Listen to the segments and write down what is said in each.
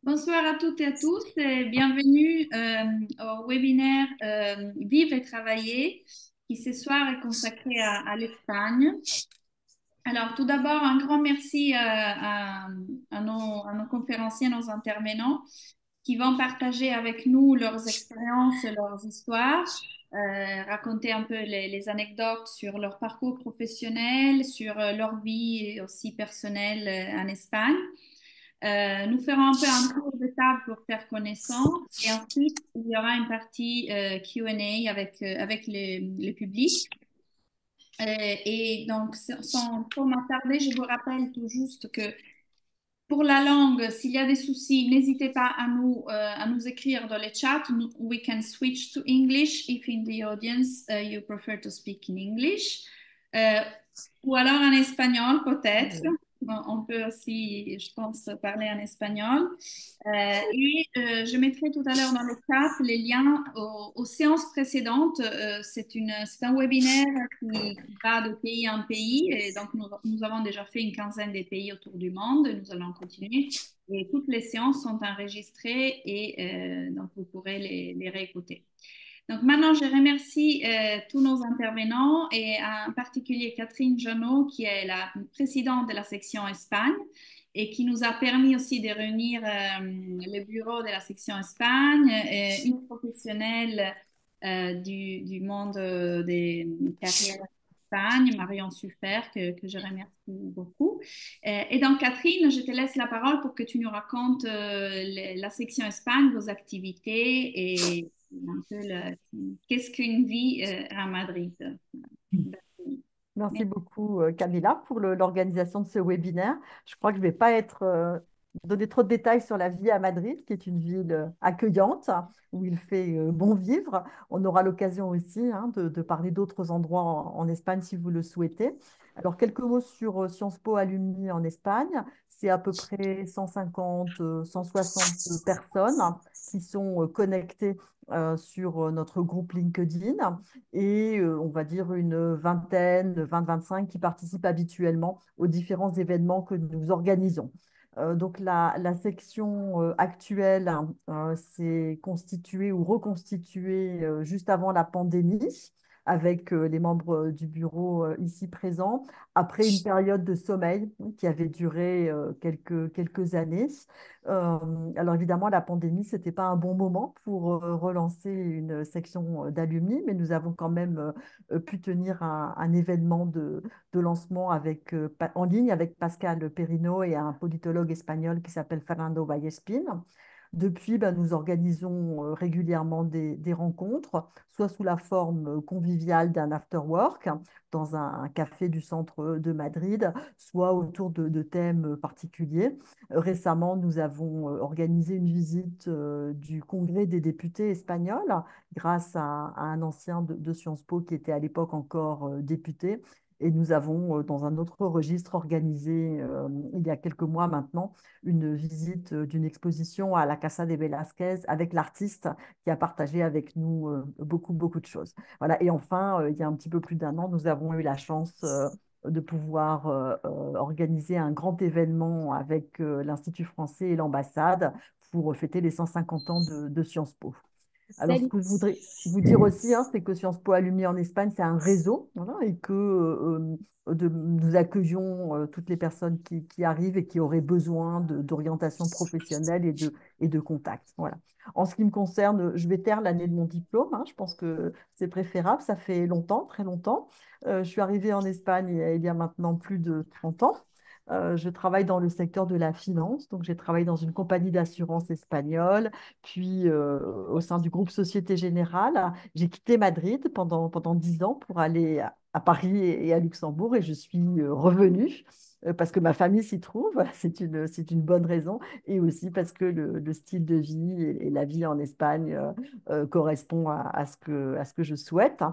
Bonsoir à toutes et à tous et bienvenue au webinaire Vivre et travailler qui ce soir est consacré à l'Espagne. Alors tout d'abord, un grand merci à nos conférenciers, nos intervenants qui vont partager avec nous leurs expériences, leurs histoires, raconter un peu les anecdotes sur leur parcours professionnel, sur leur vie et aussi personnelle en Espagne. Nous ferons un peu un tour de table pour faire connaissance et ensuite il y aura une partie Q&A avec le public. Et donc, sans trop m'attarder, je vous rappelle tout juste que pour la langue, s'il y a des soucis, n'hésitez pas à nous écrire dans le chat. We can switch to English if in the audience you prefer to speak in English. Euh, ou alors en espagnol, peut-être. On peut aussi, je pense, parler en espagnol. Je mettrai tout à l'heure dans le chat les liens aux séances précédentes. C'est un webinaire qui va de pays en pays. Et donc, nous avons déjà fait une quinzaine de pays autour du monde. Nous allons continuer. Et toutes les séances sont enregistrées et donc vous pourrez les réécouter. Donc maintenant, je remercie tous nos intervenants et en particulier Catherine Janot, qui est la présidente de la section Espagne et qui nous a permis aussi de réunir le bureau de la section Espagne, une professionnelle du monde des carrières Espagne, Marion Suffer, que je remercie beaucoup. Et donc, Catherine, je te laisse la parole pour que tu nous racontes la section Espagne, vos activités et un peu qu'est-ce qu'une vie à Madrid. Merci beaucoup, Camilla, pour l'organisation de ce webinaire. Je crois que je ne vais pas donner trop de détails sur la vie à Madrid, qui est une ville accueillante, où il fait bon vivre. On aura l'occasion aussi de parler d'autres endroits en Espagne si vous le souhaitez. Alors, quelques mots sur Sciences Po Alumni en Espagne. C'est à peu près 150, 160 personnes qui sont connectées sur notre groupe LinkedIn et on va dire une vingtaine, 20-25 qui participent habituellement aux différents événements que nous organisons. Donc la section actuelle s'est constituée ou reconstituée juste avant la pandémie avec les membres du bureau ici présents, après une période de sommeil qui avait duré quelques années. Alors évidemment, la pandémie, ce n'était pas un bon moment pour relancer une section d'alumni, mais nous avons quand même pu tenir un événement de lancement en ligne avec Pascal Perino et un politologue espagnol qui s'appelle Fernando Vallespín. Depuis, ben, nous organisons régulièrement des rencontres, soit sous la forme conviviale d'un after-work dans un café du centre de Madrid, soit autour de thèmes particuliers. Récemment, nous avons organisé une visite du Congrès des députés espagnols grâce à un ancien de Sciences Po qui était à l'époque encore député. Et nous avons, dans un autre registre, organisé il y a quelques mois maintenant une visite d'une exposition à la Casa de Velázquez avec l'artiste qui a partagé avec nous beaucoup de choses. Voilà. Et enfin, il y a un petit peu plus d'un an, nous avons eu la chance de pouvoir organiser un grand événement avec l'Institut français et l'ambassade pour fêter les 150 ans de Sciences Po. Alors, ce Salut. que je voudrais vous dire aussi, c'est que Sciences Po Alumni en Espagne, c'est un réseau, voilà, et que nous accueillons toutes les personnes qui arrivent et qui auraient besoin d'orientation professionnelle et de contacts. Voilà. En ce qui me concerne, je vais taire l'année de mon diplôme. Je pense que c'est préférable. Ça fait longtemps, très longtemps. Je suis arrivée en Espagne il y a maintenant plus de 30 ans. Je travaille dans le secteur de la finance, donc j'ai travaillé dans une compagnie d'assurance espagnole, puis au sein du groupe Société Générale. J'ai quitté Madrid pendant 10 ans pour aller à Paris et à Luxembourg et je suis revenue parce que ma famille s'y trouve. C'est une bonne raison et aussi parce que le style de vie et la vie en Espagne correspond à ce que je souhaite.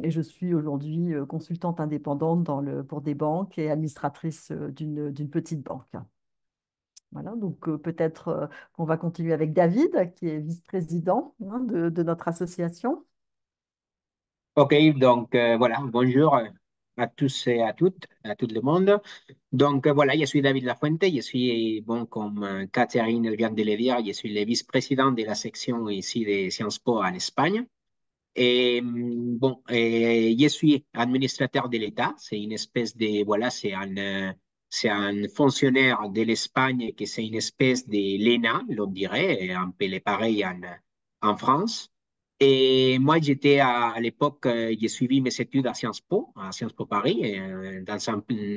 Et je suis aujourd'hui consultante indépendante pour des banques et administratrice d'une petite banque. Voilà, donc peut-être qu'on va continuer avec David, qui est vice-président de notre association. Ok, donc voilà, bonjour à tous et à toutes, à tout le monde. Donc voilà, je suis David Lafuente, je suis, bon, comme Catherine elle vient de le dire, je suis le vice-président de la section ici de Sciences Po en Espagne. Et bon, je suis administrateur de l'État. C'est une espèce de, voilà, c'est un fonctionnaire de l'Espagne que c'est une espèce de l'ENA, l'on dirait, un peu le pareil en France. Et moi, j'étais à l'époque, j'ai suivi mes études à Sciences Po Paris,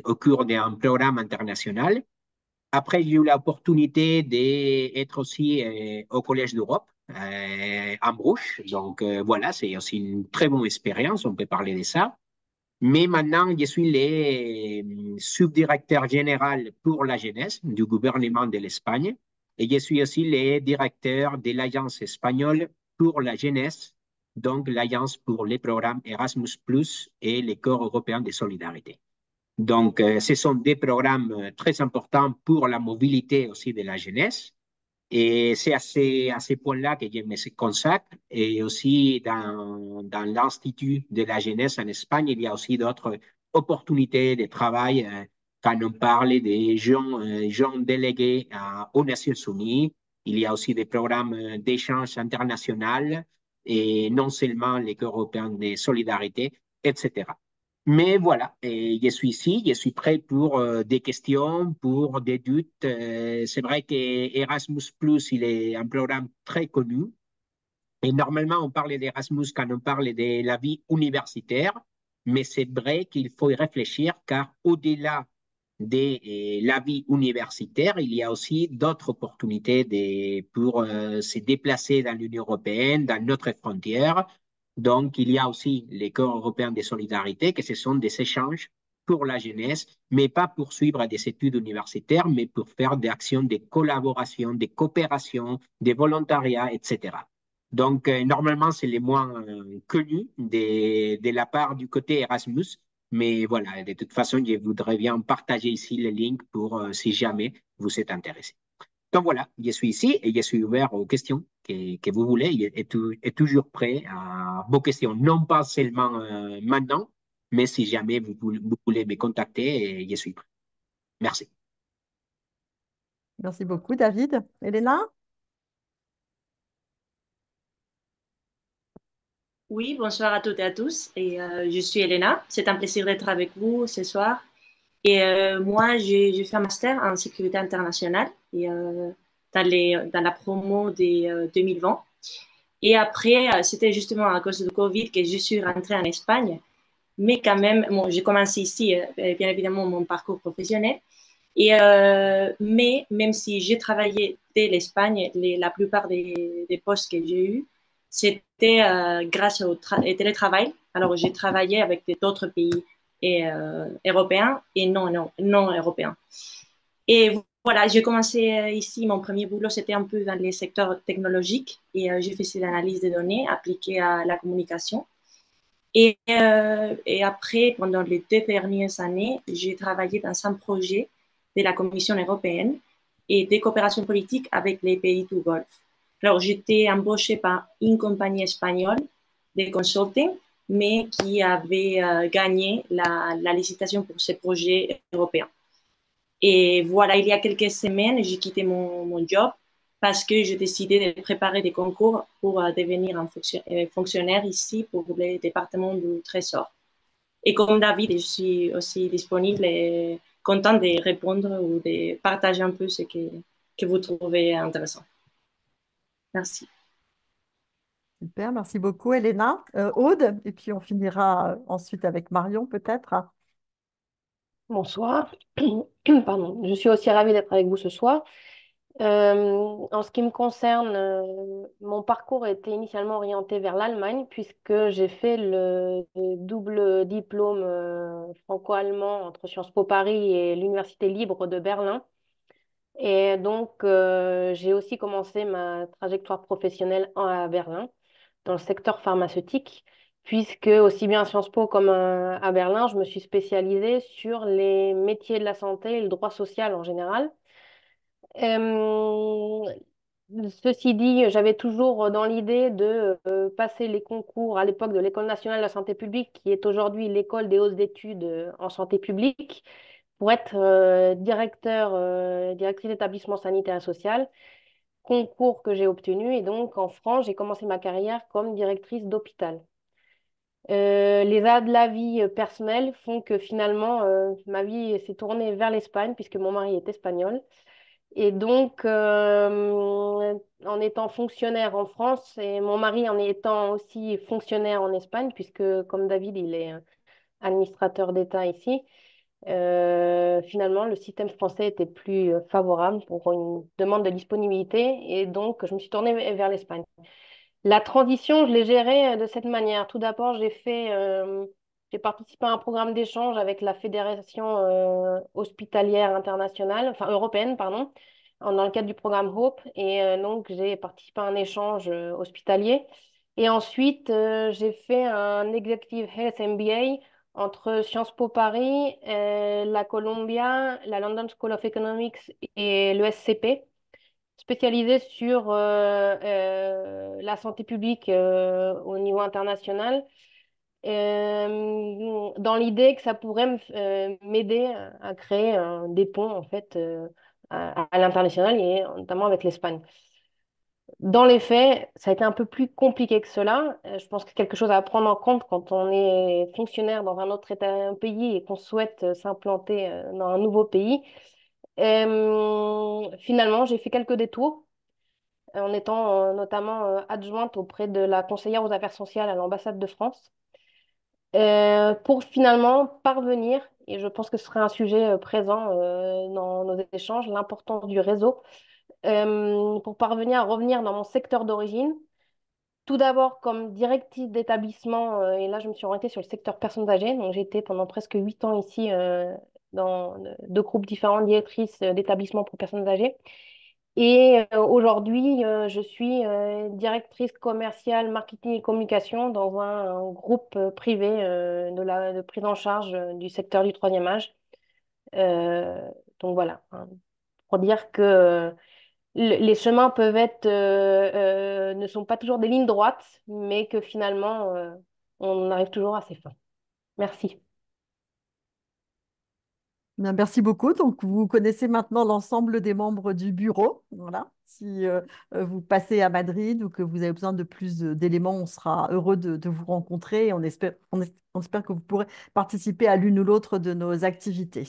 au cours d'un programme international. Après, j'ai eu l'opportunité d'être aussi au Collège d'Europe, en Bruges. Donc voilà, c'est aussi une très bonne expérience, on peut parler de ça. Mais maintenant, je suis le subdirecteur général pour la jeunesse du gouvernement de l'Espagne et je suis aussi le directeur de l'Agence espagnole pour la jeunesse, donc l'Agence pour les programmes Erasmus et les corps européens de solidarité. Donc, ce sont des programmes très importants pour la mobilité aussi de la jeunesse. Et c'est à ces points-là que je me consacre. Et aussi, dans l'Institut de la jeunesse en Espagne, il y a aussi d'autres opportunités de travail quand on parle des jeunes délégués aux Nations Unies. Il y a aussi des programmes d'échange international et non seulement les corps européens de solidarité, etc. Mais voilà, et je suis ici, je suis prêt pour des questions, pour des doutes. C'est vrai que Erasmus il est un programme très connu. Et normalement, on parle d'Erasmus quand on parle de la vie universitaire, mais c'est vrai qu'il faut y réfléchir car au-delà de la vie universitaire, il y a aussi d'autres opportunités pour se déplacer dans l'Union européenne, dans notre frontière. Donc, il y a aussi les corps européens de solidarité, que ce sont des échanges pour la jeunesse, mais pas pour suivre des études universitaires, mais pour faire des actions de collaboration, de coopération, de volontariat, etc. Donc, normalement, c'est les moins connus de la part du côté Erasmus. Mais voilà, de toute façon, je voudrais bien partager ici le link pour si jamais vous êtes intéressé. Donc voilà, je suis ici et je suis ouvert aux questions que vous voulez et toujours prêt à vos questions. Non pas seulement maintenant, mais si jamais vous voulez me contacter, je suis prêt. Merci. Merci beaucoup, David. Elena? Oui, bonsoir à toutes et à tous. Je suis Elena. C'est un plaisir d'être avec vous ce soir. Moi, j'ai fait un master en sécurité internationale dans la promo des 2020. Et après, c'était justement à cause du Covid que je suis rentrée en Espagne. Mais quand même, bon, j'ai commencé ici, bien évidemment, mon parcours professionnel. Mais même si j'ai travaillé dès l'Espagne, la plupart des postes que j'ai eus, c'était grâce au télétravail. Alors, j'ai travaillé avec d'autres pays européens et non européens. Et voilà, j'ai commencé ici, mon premier boulot, c'était un peu dans les secteurs technologiques j'ai fait cette analyse des données appliquées à la communication. Et après, pendant les 2 dernières années, j'ai travaillé dans un projet de la Commission européenne et des coopérations politiques avec les pays du Golfe. Alors, j'étais embauchée par une compagnie espagnole de consulting, mais qui avait gagné la licitation pour ce projet européen. Et voilà, il y a quelques semaines, j'ai quitté mon job parce que j'ai décidé de préparer des concours pour devenir un fonctionnaire ici pour le département du Trésor. Et comme David, je suis aussi disponible et contente de répondre ou de partager un peu ce que vous trouvez intéressant. Merci. Super, merci beaucoup, Elena. Aude, et puis on finira ensuite avec Marion, peut-être. Bonsoir. Pardon. Je suis aussi ravie d'être avec vous ce soir. En ce qui me concerne, mon parcours était initialement orienté vers l'Allemagne puisque j'ai fait le double diplôme franco-allemand entre Sciences Po Paris et l'Université libre de Berlin. Et donc, j'ai aussi commencé ma trajectoire professionnelle à Berlin, dans le secteur pharmaceutique, puisque aussi bien à Sciences Po comme à Berlin, je me suis spécialisée sur les métiers de la santé et le droit social en général. Euh, Ceci dit, j'avais toujours dans l'idée de passer les concours à l'époque de l'École nationale de la santé publique, qui est aujourd'hui l'École des hautes études en santé publique, pour être directrice d'établissement sanitaire et social, concours que j'ai obtenu. Et donc, en France, j'ai commencé ma carrière comme directrice d'hôpital. Les aléas de la vie personnelle font que finalement, ma vie s'est tournée vers l'Espagne, puisque mon mari est espagnol. Et donc, en étant fonctionnaire en France et mon mari en étant aussi fonctionnaire en Espagne, puisque comme David, il est administrateur d'État ici, finalement, le système français était plus favorable pour une demande de disponibilité. Et donc, je me suis tournée vers l'Espagne. La transition, je l'ai gérée de cette manière. Tout d'abord, j'ai participé à un programme d'échange avec la Fédération hospitalière internationale, enfin européenne, pardon, dans le cadre du programme HOPE. Et donc, j'ai participé à un échange hospitalier. Et ensuite, j'ai fait un Executive Health MBA entre Sciences Po Paris, la Columbia, la London School of Economics et l'ESCP spécialisée sur la santé publique au niveau international, dans l'idée que ça pourrait m'aider à créer des ponts en fait à l'international et notamment avec l'Espagne. Dans les faits, ça a été un peu plus compliqué que cela. Je pense que c'est quelque chose à prendre en compte quand on est fonctionnaire dans un autre un pays et qu'on souhaite s'implanter dans un nouveau pays. Finalement, j'ai fait quelques détours en étant notamment adjointe auprès de la conseillère aux affaires sociales à l'ambassade de France, pour finalement parvenir, et je pense que ce serait un sujet présent dans nos échanges, l'importance du réseau, pour parvenir à revenir dans mon secteur d'origine. Tout d'abord comme directrice d'établissement, et là je me suis orientée sur le secteur personnes âgées, donc j'ai été pendant presque 8 ans ici dans deux groupes différents, directrices d'établissement pour personnes âgées. Et aujourd'hui, je suis directrice commerciale, marketing et communication dans un groupe privé de prise en charge du secteur du troisième âge. Euh, donc voilà, hein, pour dire que les chemins peuvent être, ne sont pas toujours des lignes droites, mais que finalement, on arrive toujours à ses fins. Merci. Bien, merci beaucoup. Donc, vous connaissez maintenant l'ensemble des membres du bureau. Voilà. Si vous passez à Madrid ou que vous avez besoin de plus d'éléments, on sera heureux de vous rencontrer et on espère que vous pourrez participer à l'une ou l'autre de nos activités.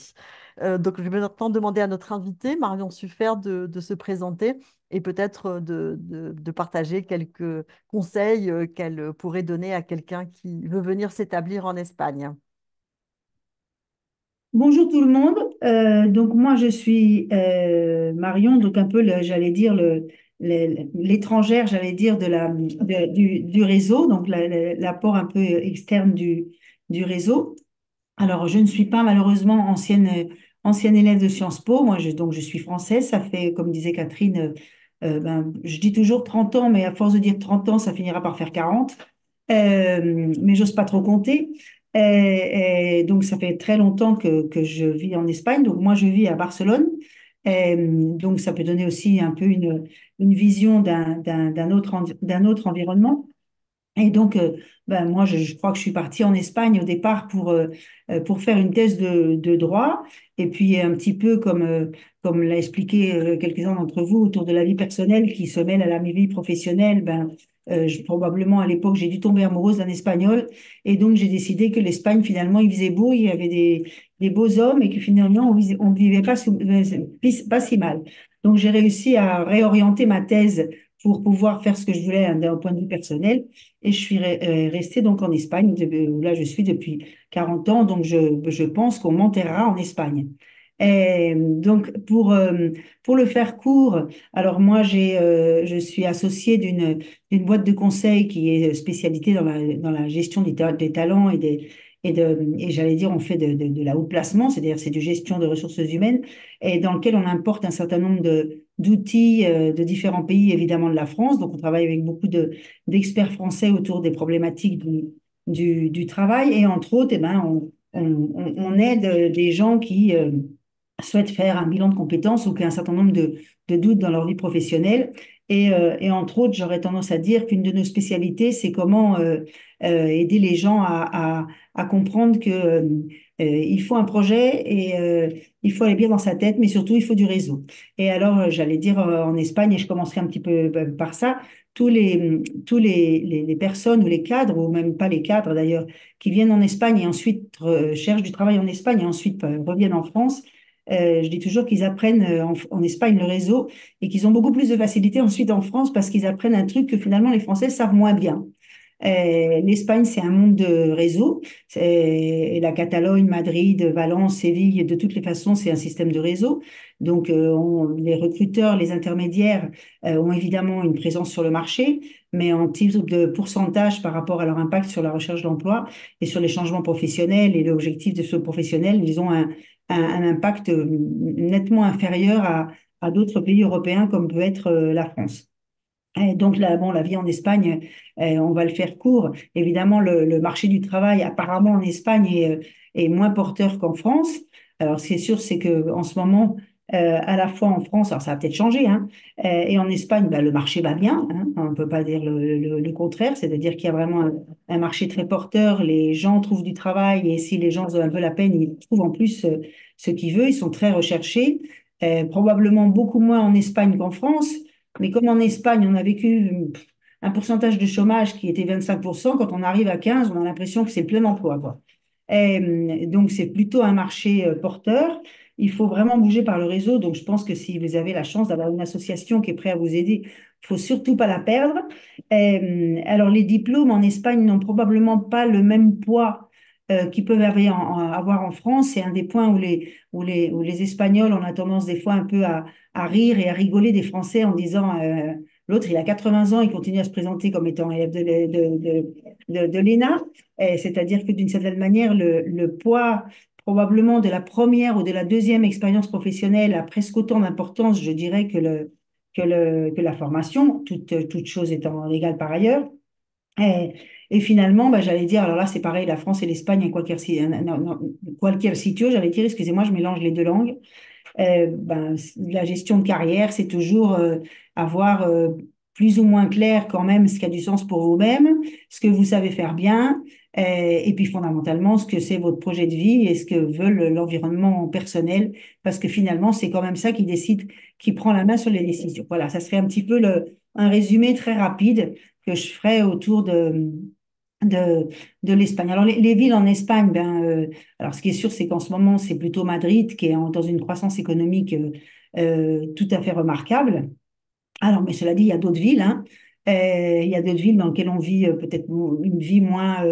Donc, je vais maintenant demander à notre invitée, Marion Suffert, de se présenter et peut-être de partager quelques conseils qu'elle pourrait donner à quelqu'un qui veut venir s'établir en Espagne. Bonjour tout le monde. Donc moi je suis Marion, donc un peu j'allais dire l'étrangère, j'allais dire du réseau, donc l'apport un peu externe du réseau. Alors je ne suis pas malheureusement ancienne élève de Sciences Po. Moi donc je suis française. Ça fait comme disait Catherine, je dis toujours 30 ans, mais à force de dire 30 ans, ça finira par faire 40. Mais j'ose pas trop compter. Donc, ça fait très longtemps que je vis en Espagne. Donc, moi, je vis à Barcelone. Donc, ça peut donner aussi un peu une vision d'un autre environnement. Et donc, moi, je crois que je suis partie en Espagne au départ pour faire une thèse de droit. Et puis, un petit peu comme l'a expliqué quelques-uns d'entre vous, autour de la vie personnelle qui se mêle à la vie professionnelle, probablement à l'époque, j'ai dû tomber amoureuse d'un Espagnol. Et donc, j'ai décidé que l'Espagne, finalement, il faisait beau, il y avait des beaux hommes et que finalement, on vivait pas si mal. Donc, j'ai réussi à réorienter ma thèse pour pouvoir faire ce que je voulais d'un point de vue personnel. Et je suis restée donc en Espagne, où là je suis depuis 40 ans, donc je pense qu'on m'enterrera en Espagne. Et donc pour le faire court, alors moi je suis associée d'une boîte de conseil qui est spécialisée dans la gestion des talents et j'allais dire on fait de la haut placement, c'est-à-dire c'est de gestion de ressources humaines et dans lequel on importe un certain nombre d'outils de différents pays, évidemment de la France. Donc on travaille avec beaucoup d'experts français autour des problématiques du travail. Et entre autres, on aide des gens qui souhaitent faire un bilan de compétences ou qui ont un certain nombre de doutes dans leur vie professionnelle. Et entre autres, j'aurais tendance à dire qu'une de nos spécialités, c'est comment aider les gens à comprendre que Il faut un projet et il faut aller bien dans sa tête, mais surtout, il faut du réseau. Et alors, j'allais dire en Espagne, et je commencerai un petit peu par ça, tous les personnes ou les cadres, ou même pas les cadres d'ailleurs, qui viennent en Espagne et ensuite cherchent du travail en Espagne et ensuite reviennent en France, je dis toujours qu'ils apprennent en Espagne le réseau et qu'ils ont beaucoup plus de facilité ensuite en France parce qu'ils apprennent un truc que finalement les Français savent moins bien. L'Espagne, c'est un monde de réseau. Et la Catalogne, Madrid, Valence, Séville, de toutes les façons, c'est un système de réseau. Donc, les recruteurs, les intermédiaires ont évidemment une présence sur le marché, mais en titre de pourcentage par rapport à leur impact sur la recherche d'emploi et sur les changements professionnels et l'objectif de ce professionnel, ils ont un impact nettement inférieur à d'autres pays européens comme peut être la France. Et donc là, bon, la vie en Espagne, on va le faire court. Évidemment, le marché du travail, apparemment en Espagne, est moins porteur qu'en France. Alors, ce qui est sûr, c'est que en ce moment, à la fois en France, alors ça va peut-être changer, hein, et en Espagne, bah, le marché va bien. Hein, on ne peut pas dire le contraire, c'est-à-dire qu'il y a vraiment un marché très porteur. Les gens trouvent du travail et si les gens ont un peu la peine, ils trouvent en plus ce qu'ils veulent. Ils sont très recherchés, probablement beaucoup moins en Espagne qu'en France. Mais comme en Espagne, on a vécu un pourcentage de chômage qui était 25%, quand on arrive à 15, on a l'impression que c'est le plein emploi, quoi. Donc, c'est plutôt un marché porteur. Il faut vraiment bouger par le réseau. Donc, je pense que si vous avez la chance d'avoir une association qui est prête à vous aider, il faut surtout pas la perdre. Alors, les diplômes en Espagne n'ont probablement pas le même poids qu'ils peuvent avoir en France. C'est un des points où les Espagnols, on a tendance des fois un peu à rire et à rigoler des Français en disant l'autre, il a 80 ans, il continue à se présenter comme étant élève de l'ENA. C'est-à-dire que d'une certaine manière, le poids probablement de la première ou de la deuxième expérience professionnelle a presque autant d'importance, je dirais, que la formation, toute chose étant égale par ailleurs. Et finalement, bah, j'allais dire, alors là, c'est pareil, la France et l'Espagne, qualquier sitio, j'allais dire, excusez-moi, je mélange les deux langues. Ben, la gestion de carrière, c'est toujours avoir plus ou moins clair quand même ce qui a du sens pour vous-même, ce que vous savez faire bien, et puis fondamentalement ce que c'est votre projet de vie et ce que veut l'environnement personnel, parce que finalement, c'est quand même ça qui décide, qui prend la main sur les décisions. Voilà, ça serait un petit peu un résumé très rapide que je ferai autour de, de l'Espagne. Alors, les villes en Espagne, alors ce qui est sûr, c'est qu'en ce moment, c'est plutôt Madrid qui est dans une croissance économique tout à fait remarquable. Alors, mais cela dit, il y a d'autres villes, hein. Il y a d'autres villes dans lesquelles on vit peut-être une vie moins.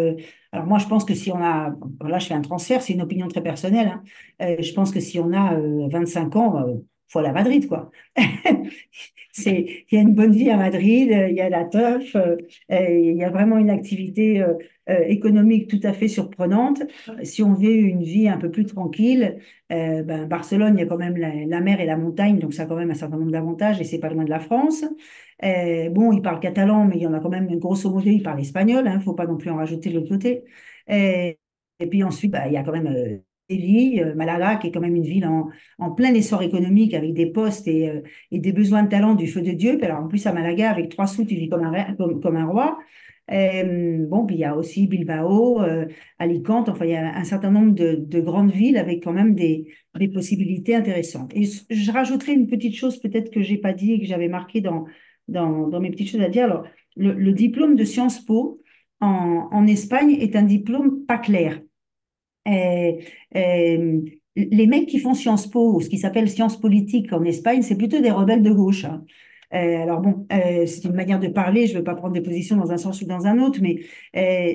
Alors, moi, je pense que si on a. Là, je fais un transfert, c'est une opinion très personnelle, hein. Je pense que si on a 25 ans, faut aller à Madrid, quoi. Il y a une bonne vie à Madrid, il y a la teuf, il y a vraiment une activité économique tout à fait surprenante. Si on veut une vie un peu plus tranquille, Barcelone, il y a quand même la mer et la montagne, donc ça a quand même un certain nombre d'avantages et c'est pas loin de la France. Bon, ils parlent catalan, mais il y en a quand même, grosso modo, ils parlent espagnol, hein, faut pas non plus en rajouter de l'autre côté. Et puis ensuite, il y a quand même Séville, Malaga, qui est quand même une ville en plein essor économique avec des postes et des besoins de talent du feu de Dieu. Puis alors, en plus, à Malaga, avec 3 sous, tu vis comme un roi. Bon, puis il y a aussi Bilbao, Alicante, enfin, il y a un certain nombre de grandes villes avec quand même des possibilités intéressantes. Et je rajouterai une petite chose peut-être que j'ai pas dit et que j'avais marqué dans mes petites choses à dire. Alors, le diplôme de Sciences Po en Espagne est un diplôme pas clair. Euh, euh, les mecs qui font Sciences Po, ou ce qui s'appelle sciences politiques en Espagne, c'est plutôt des rebelles de gauche, hein. Alors bon, c'est une manière de parler, je ne veux pas prendre des positions dans un sens ou dans un autre, mais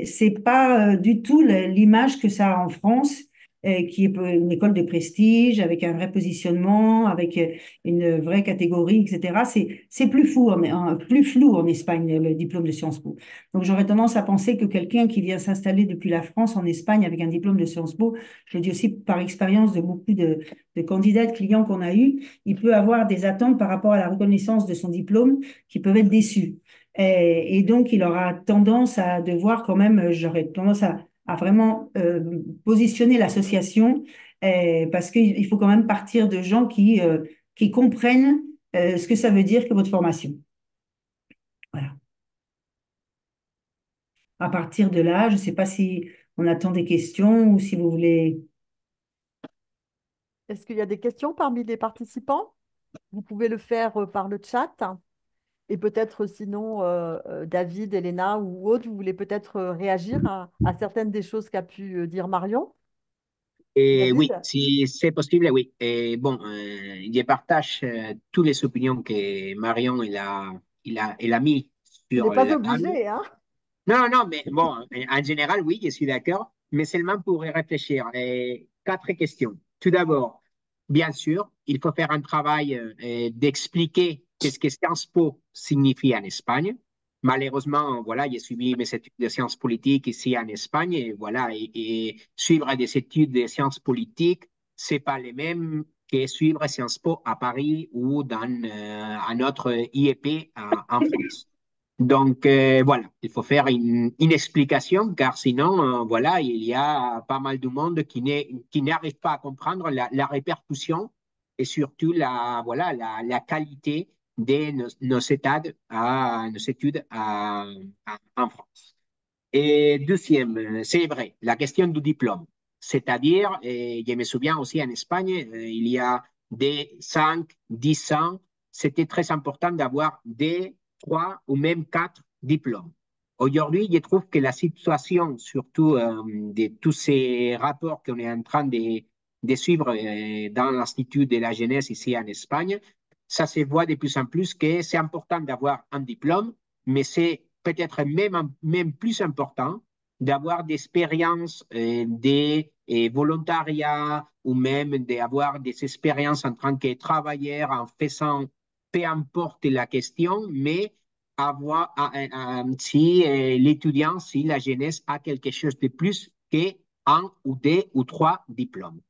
c'est pas du tout l'image que ça a en France, qui est une école de prestige, avec un vrai positionnement, avec une vraie catégorie, etc. C'est plus flou en Espagne, le diplôme de Sciences Po. Donc j'aurais tendance à penser que quelqu'un qui vient s'installer depuis la France en Espagne avec un diplôme de Sciences Po, je le dis aussi par expérience de beaucoup de candidats, de clients qu'on a eus, il peut avoir des attentes par rapport à la reconnaissance de son diplôme qui peuvent être déçues. Et donc, il aura tendance à devoir quand même, j'aurais tendance à vraiment positionner l'association parce qu'il faut quand même partir de gens qui comprennent ce que ça veut dire que votre formation. Voilà. À partir de là, je ne sais pas si on attend des questions ou si vous voulez Est-ce qu'il y a des questions parmi les participants? Vous pouvez le faire par le chat. Et peut-être sinon, David, Elena ou autres, vous voulez peut-être réagir à certaines des choses qu'a pu dire Marion? Et oui, David? si c'est possible, oui. Et bon, je partage toutes les opinions que Marion elle a mis Tu n'es sur pas la table. obligé, hein? Non, non, mais bon, en général, oui, je suis d'accord, mais seulement pour y réfléchir. Quatre questions. Tout d'abord, bien sûr, il faut faire un travail d'expliquer qu'est-ce que Sciences Po signifie en Espagne. Malheureusement, voilà, j'ai suivi mes études de sciences politiques ici en Espagne, et voilà, et suivre des études de sciences politiques, c'est pas les mêmes que suivre Sciences Po à Paris ou dans un autre IEP en France. Donc, voilà, il faut faire une explication car sinon, voilà, il y a pas mal de monde qui n'arrive pas à comprendre la répercussion et surtout voilà, la qualité de nos études en France. Et deuxième, c'est vrai, la question du diplôme. C'est-à-dire, je me souviens aussi en Espagne, il y a des 5, 10 ans, c'était très important d'avoir des 3 ou même 4 diplômes. Aujourd'hui, je trouve que la situation, surtout de tous ces rapports qu'on est en train de suivre dans l'Institut de la jeunesse ici en Espagne, ça se voit de plus en plus que c'est important d'avoir un diplôme, mais c'est peut-être même plus important d'avoir des expériences, des volontariats ou même d'avoir des expériences en tant que travailleur en faisant peu importe la question, mais avoir si l'étudiant, si la jeunesse a quelque chose de plus qu'un ou deux ou trois diplômes.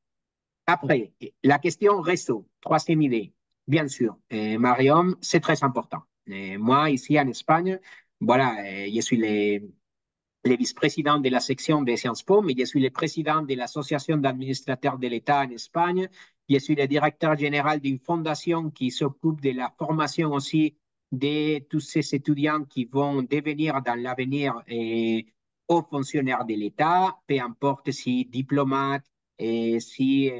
Après, la question réseau, troisième idée. Bien sûr, Mariam, c'est très important. Moi, ici en Espagne, voilà, je suis le vice-président de la section de Sciences Po, mais je suis le président de l'Association d'administrateurs de l'État en Espagne. Je suis le directeur général d'une fondation qui s'occupe de la formation aussi de tous ces étudiants qui vont devenir dans l'avenir hauts fonctionnaires de l'État, peu importe si diplomates, si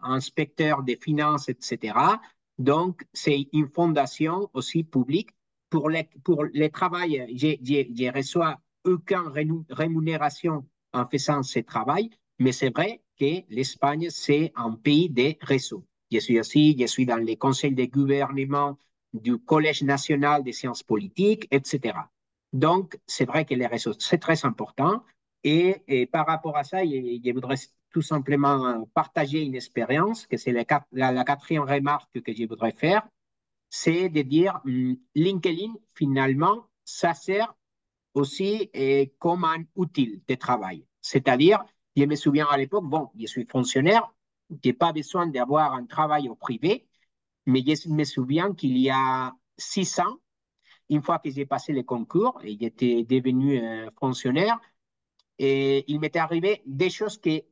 inspecteurs des finances, etc. Donc, c'est une fondation aussi publique pour les travail. Je reçois aucune rémunération en faisant ce travail, mais c'est vrai que l'Espagne, c'est un pays de réseaux. Je suis dans les conseils de gouvernement du Collège national des sciences politiques, etc. Donc, c'est vrai que les réseaux, c'est très important. Et par rapport à ça, je voudrais tout simplement partager une expérience, que c'est la quatrième remarque que je voudrais faire, c'est de dire LinkedIn, finalement, ça sert aussi comme un outil de travail. C'est-à-dire, je me souviens à l'époque, bon, je suis fonctionnaire, je n'ai pas besoin d'avoir un travail au privé, mais je me souviens qu'il y a 6 ans, une fois que j'ai passé le concours et j'étais devenu fonctionnaire, et il m'était arrivé des choses que,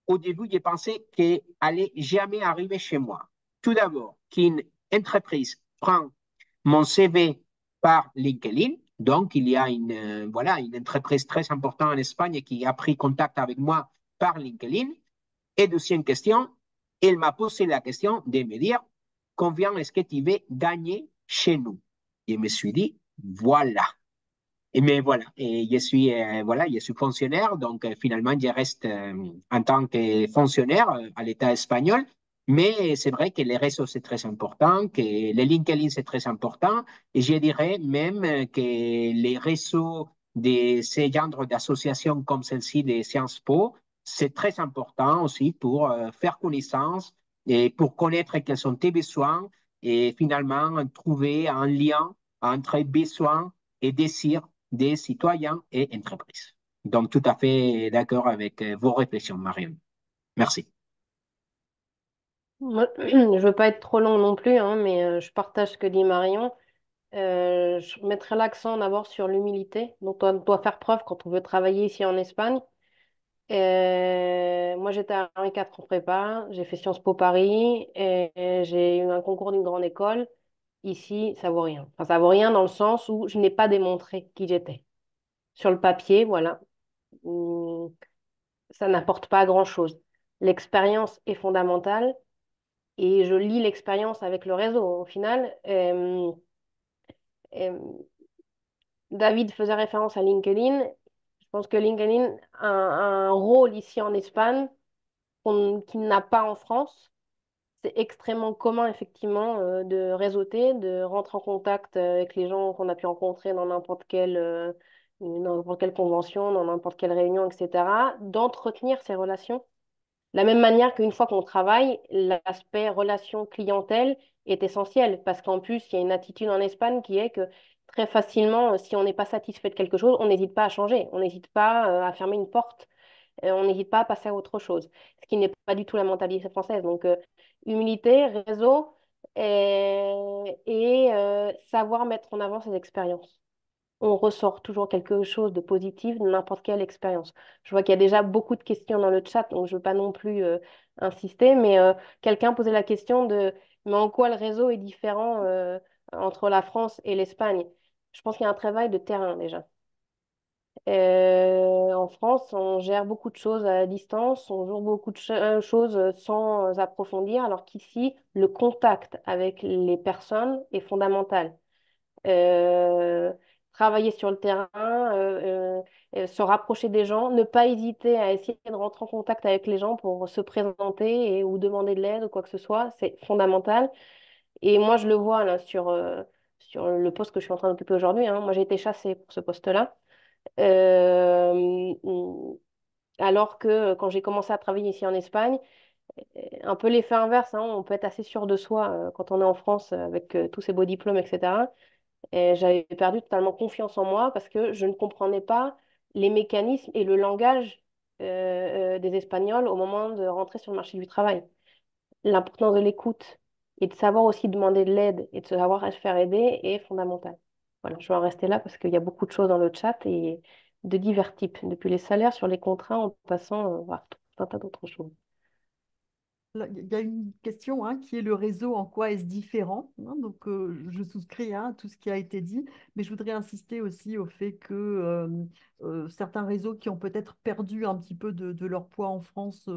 au début, j'ai pensé qu'elles n'allaient jamais arriver chez moi. Tout d'abord, qu'une entreprise prend mon CV par LinkedIn. Donc, il y a voilà, une entreprise très importante en Espagne qui a pris contact avec moi par LinkedIn. Et deuxième question, elle m'a posé la question de me dire combien est-ce que tu veux gagner chez nous. Et je me suis dit, voilà. Mais voilà, et voilà, je suis fonctionnaire, donc finalement, je reste en tant que fonctionnaire à l'État espagnol. Mais c'est vrai que les réseaux, c'est très important, que les LinkedIn, c'est très important. Et je dirais même que les réseaux de ces genres d'associations comme celle-ci de Sciences Po, c'est très important aussi pour faire connaissance et pour connaître quels sont tes besoins et finalement trouver un lien entre besoins et désirs des citoyens et entreprises. Donc, tout à fait d'accord avec vos réflexions, Marion. Merci. Moi, je veux pas être trop long non plus, hein, mais je partage ce que dit Marion. Je mettrai l'accent d'abord sur l'humilité dont on doit faire preuve quand on veut travailler ici en Espagne. Moi, j'étais à Henri IV en prépa, j'ai fait Sciences Po Paris et j'ai eu un concours d'une grande école. Ici, ça vaut rien. Enfin, ça vaut rien dans le sens où je n'ai pas démontré qui j'étais. Sur le papier, voilà. Hum, Ça n'apporte pas grand-chose. l'expérience est fondamentale et je lie l'expérience avec le réseau. Au final, euh, David faisait référence à LinkedIn. Je pense que LinkedIn a un rôle ici en Espagne qu'il n'a pas en France. C'est extrêmement commun, effectivement, de réseauter, de rentrer en contact avec les gens qu'on a pu rencontrer dans n'importe quelle convention, dans n'importe quelle réunion, etc., d'entretenir ces relations. De la même manière qu'une fois qu'on travaille, l'aspect relation clientèle est essentiel parce qu'en plus, il y a une attitude en Espagne qui est que très facilement, si on n'est pas satisfait de quelque chose, on n'hésite pas à changer, on n'hésite pas à fermer une porte, on n'hésite pas à passer à autre chose, ce qui n'est pas du tout la mentalité française. Donc, humilité, réseau et savoir mettre en avant ses expériences. On ressort toujours quelque chose de positif de n'importe quelle expérience. Je vois qu'il y a déjà beaucoup de questions dans le chat, donc je ne veux pas non plus insister, mais quelqu'un posait la question de mais en quoi le réseau est différent entre la France et l'Espagne? Je pense qu'il y a un travail de terrain déjà. En France, on gère beaucoup de choses à distance, on gère beaucoup de choses sans approfondir, alors qu'ici, le contact avec les personnes est fondamental. Euh, Travailler sur le terrain, se rapprocher des gens, ne pas hésiter à essayer de rentrer en contact avec les gens pour se présenter ou demander de l'aide ou quoi que ce soit, c'est fondamental. Et moi, je le vois là sur le poste que je suis en train d'occuper aujourd'hui, hein. Moi, j'ai été chassée pour ce poste-là. Euh, Alors que quand j'ai commencé à travailler ici en Espagne, un peu l'effet inverse, hein, on peut être assez sûr de soi quand on est en France avec tous ces beaux diplômes, etc. Et j'avais perdu totalement confiance en moi parce que je ne comprenais pas les mécanismes et le langage des Espagnols au moment de rentrer sur le marché du travail. L'importance de l'écoute et de savoir aussi demander de l'aide et de savoir se faire aider est fondamentale. Voilà, je vais en rester là parce qu'il y a beaucoup de choses dans le chat et de divers types, depuis les salaires sur les contrats en passant par tout un tas d'autres choses. Là, il y a une question hein, qui est le réseau, en quoi est-ce différent? Hein, donc, je souscris hein, à tout ce qui a été dit, mais je voudrais insister aussi au fait que certains réseaux qui ont peut-être perdu un petit peu de leur poids en France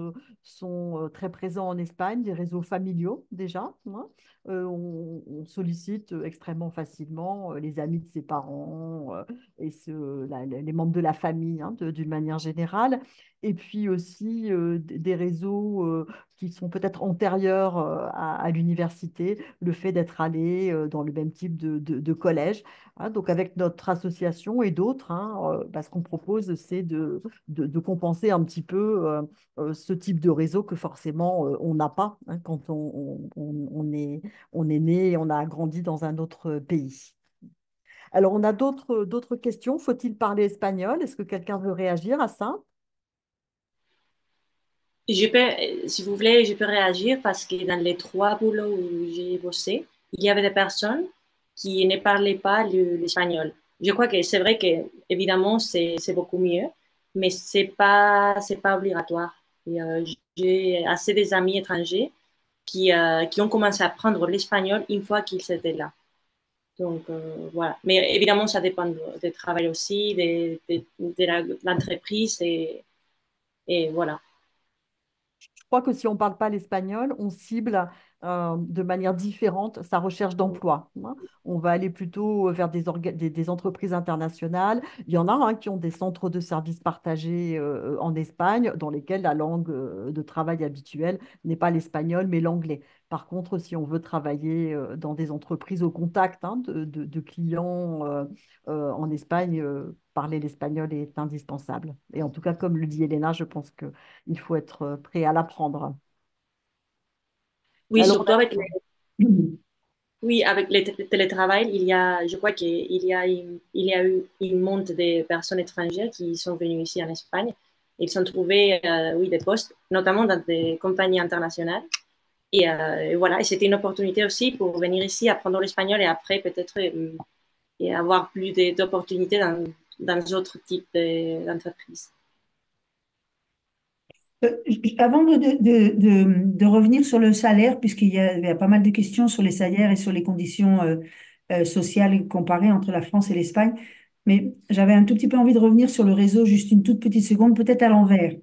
sont très présents en Espagne, des réseaux familiaux déjà. Hein. On sollicite extrêmement facilement les amis de ses parents et les membres de la famille hein, d'une manière générale. Et puis aussi des réseaux qui sont peut-être antérieurs à l'université, le fait d'être allé dans le même type de collège. Hein. Donc avec notre association et d'autres, hein, ce qu'on propose, c'est de compenser un petit peu ce type de réseau que forcément on n'a pas hein, quand on est né et on a grandi dans un autre pays. Alors, on a d'autres questions. Faut-il parler espagnol? Est-ce que quelqu'un veut réagir à ça? Je peux, si vous voulez, je peux réagir parce que dans les trois boulots où j'ai bossé, il y avait des personnes qui ne parlaient pas l'espagnol. Je crois que c'est vrai que, évidemment, c'est beaucoup mieux, mais c'est pas obligatoire. Et, j'ai assez des amis étrangers qui ont commencé à apprendre l'espagnol une fois qu'ils étaient là. Donc, voilà. Mais évidemment, ça dépend du travail aussi, de l'entreprise et voilà. Je crois que si on ne parle pas l'espagnol, on cible de manière différente sa recherche d'emploi. Hein. On va aller plutôt vers des entreprises internationales. Il y en a hein, qui ont des centres de services partagés en Espagne, dans lesquels la langue de travail habituelle n'est pas l'espagnol, mais l'anglais. Par contre, si on veut travailler dans des entreprises au contact hein, de clients en Espagne, parler l'espagnol est indispensable. Et en tout cas, comme le dit Elena, je pense que il faut être prêt à l'apprendre. Oui, Alors, surtout avec oui, avec le télétravail, je crois il y a eu une monte de personnes étrangères qui sont venues ici en Espagne. Ils ont trouvé, oui, des postes, notamment dans des compagnies internationales. Et voilà, et c'était une opportunité aussi pour venir ici, apprendre l'espagnol et après peut-être et avoir plus d'opportunités dans d'autres types d'entreprises. Avant de revenir sur le salaire, il y a pas mal de questions sur les salaires et sur les conditions sociales comparées entre la France et l'Espagne, mais j'avais un tout petit peu envie de revenir sur le réseau, juste une toute petite seconde, peut-être à l'envers.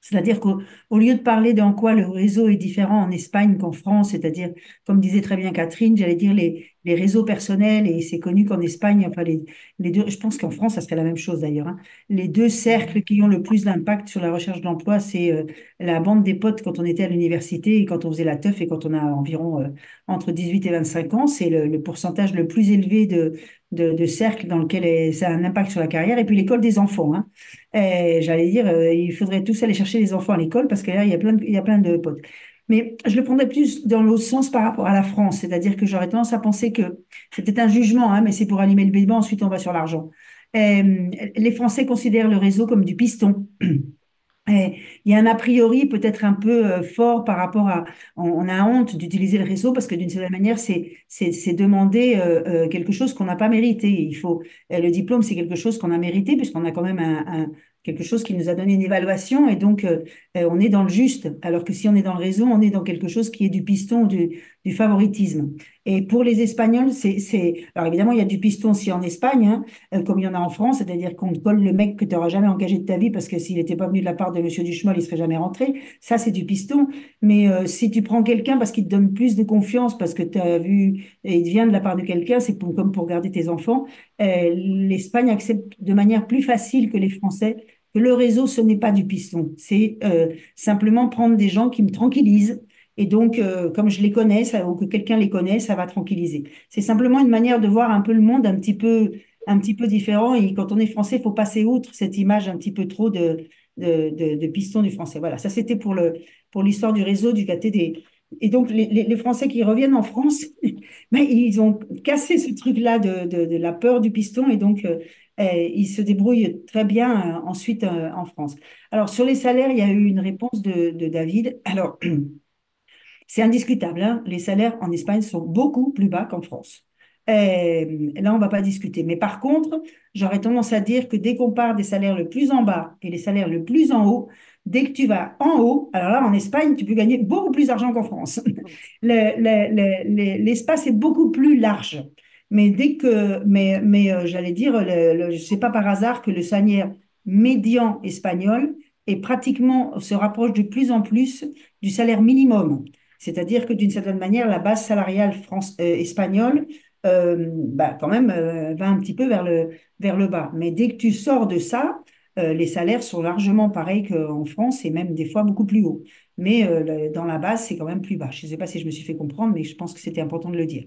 C'est-à-dire qu'au lieu de parler d'en quoi le réseau est différent en Espagne qu'en France, c'est-à-dire, comme disait très bien Catherine, j'allais dire les réseaux personnels, et c'est connu qu'en Espagne, enfin les deux, je pense qu'en France, ça serait la même chose d'ailleurs, hein. Les deux cercles qui ont le plus d'impact sur la recherche d'emploi, c'est la bande des potes quand on était à l'université et quand on faisait la teuf et quand on a environ entre 18 et 25 ans, c'est le pourcentage le plus élevé de cercles dans lequel ça a un impact sur la carrière, et puis l'école des enfants, hein. J'allais dire, il faudrait tous aller chercher les enfants à l'école parce que là, il y a plein de potes. Mais je le prendrais plus dans l'autre sens par rapport à la France, c'est-à-dire que j'aurais tendance à penser que c'est peut-être un jugement, hein, mais c'est pour animer le débat, ensuite on va sur l'argent. Les Français considèrent le réseau comme du piston. Il y a un a priori peut-être un peu fort par rapport à... On a honte d'utiliser le réseau parce que d'une certaine manière, c'est demander quelque chose qu'on n'a pas mérité. Le diplôme, c'est quelque chose qu'on a mérité puisqu'on a quand même quelque chose qui nous a donné une évaluation et donc on est dans le juste. Alors que si on est dans le réseau, on est dans quelque chose qui est du piston, du favoritisme. Et pour les Espagnols, Alors évidemment, il y a du piston aussi en Espagne, hein, comme il y en a en France, c'est-à-dire qu'on te colle le mec que tu n'auras jamais engagé de ta vie parce que s'il n'était pas venu de la part de Monsieur Duchemol, il serait jamais rentré. Ça, c'est du piston. Mais si tu prends quelqu'un parce qu'il te donne plus de confiance, parce que tu as vu, et il vient de la part de quelqu'un, comme pour garder tes enfants, l'Espagne accepte de manière plus facile que les Français que le réseau, ce n'est pas du piston. C'est simplement prendre des gens qui me tranquillisent. Et donc, comme je les connais, ou que quelqu'un les connaît, ça va tranquilliser. C'est simplement une manière de voir un peu le monde un petit peu différent. Et quand on est français, il faut passer outre cette image un petit peu trop de piston du français. Voilà, ça c'était pour l'histoire du réseau du KTD. Et donc, les Français qui reviennent en France, ben, ils ont cassé ce truc-là de la peur du piston et donc ils se débrouillent très bien ensuite en France. Alors, sur les salaires, il y a eu une réponse de David. Alors, c'est indiscutable, hein. Les salaires en Espagne sont beaucoup plus bas qu'en France. Là, on ne va pas discuter. Mais par contre, j'aurais tendance à dire que dès qu'on part des salaires le plus en bas et les salaires le plus en haut, dès que tu vas en haut, alors là, en Espagne, tu peux gagner beaucoup plus d'argent qu'en France. L'espace est beaucoup plus large. J'allais dire, je sais pas par hasard que le salaire médian espagnol se rapproche de plus en plus du salaire minimum. C'est-à-dire que d'une certaine manière, la base salariale espagnole, bah, quand même, va un petit peu vers le bas. Mais dès que tu sors de ça, les salaires sont largement pareils qu'en France et même des fois beaucoup plus hauts. Mais dans la base, c'est quand même plus bas. Je ne sais pas si je me suis fait comprendre, mais je pense que c'était important de le dire.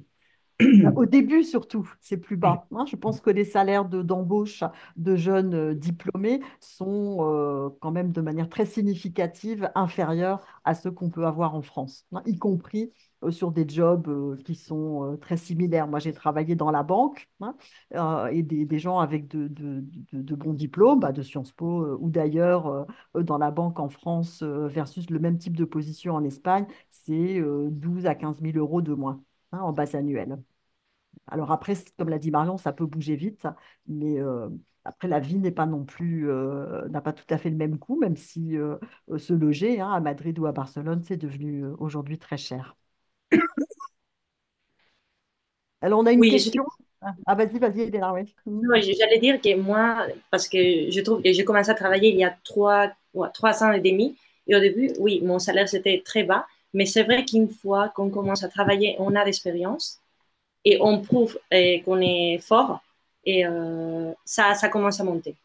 Au début, surtout, c'est plus bas, hein. Je pense que les salaires d'embauche de jeunes diplômés sont quand même de manière très significative inférieurs à ceux qu'on peut avoir en France, hein, y compris sur des jobs qui sont très similaires. Moi, j'ai travaillé dans la banque, hein, et des gens avec de bons diplômes, bah, de Sciences Po ou d'ailleurs dans la banque en France versus le même type de position en Espagne, c'est 12 à 15 000 euros de moins, hein, en base annuelle. Alors après, comme l'a dit Marion, ça peut bouger vite, mais après, la vie n'est pas non plus, n'a pas tout à fait le même coût, même si se loger, hein, à Madrid ou à Barcelone, c'est devenu aujourd'hui très cher. Alors, on a une Oui, question. Ah, vas-y, vas-y, Elena, oui. non, j'allais dire que moi, parce que je trouve que j'ai commencé à travailler il y a 3 ans et demi, et au début, oui, mon salaire c'était très bas, mais c'est vrai qu'une fois qu'on commence à travailler, on a d'expérience et on prouve qu'on est fort et ça commence à monter.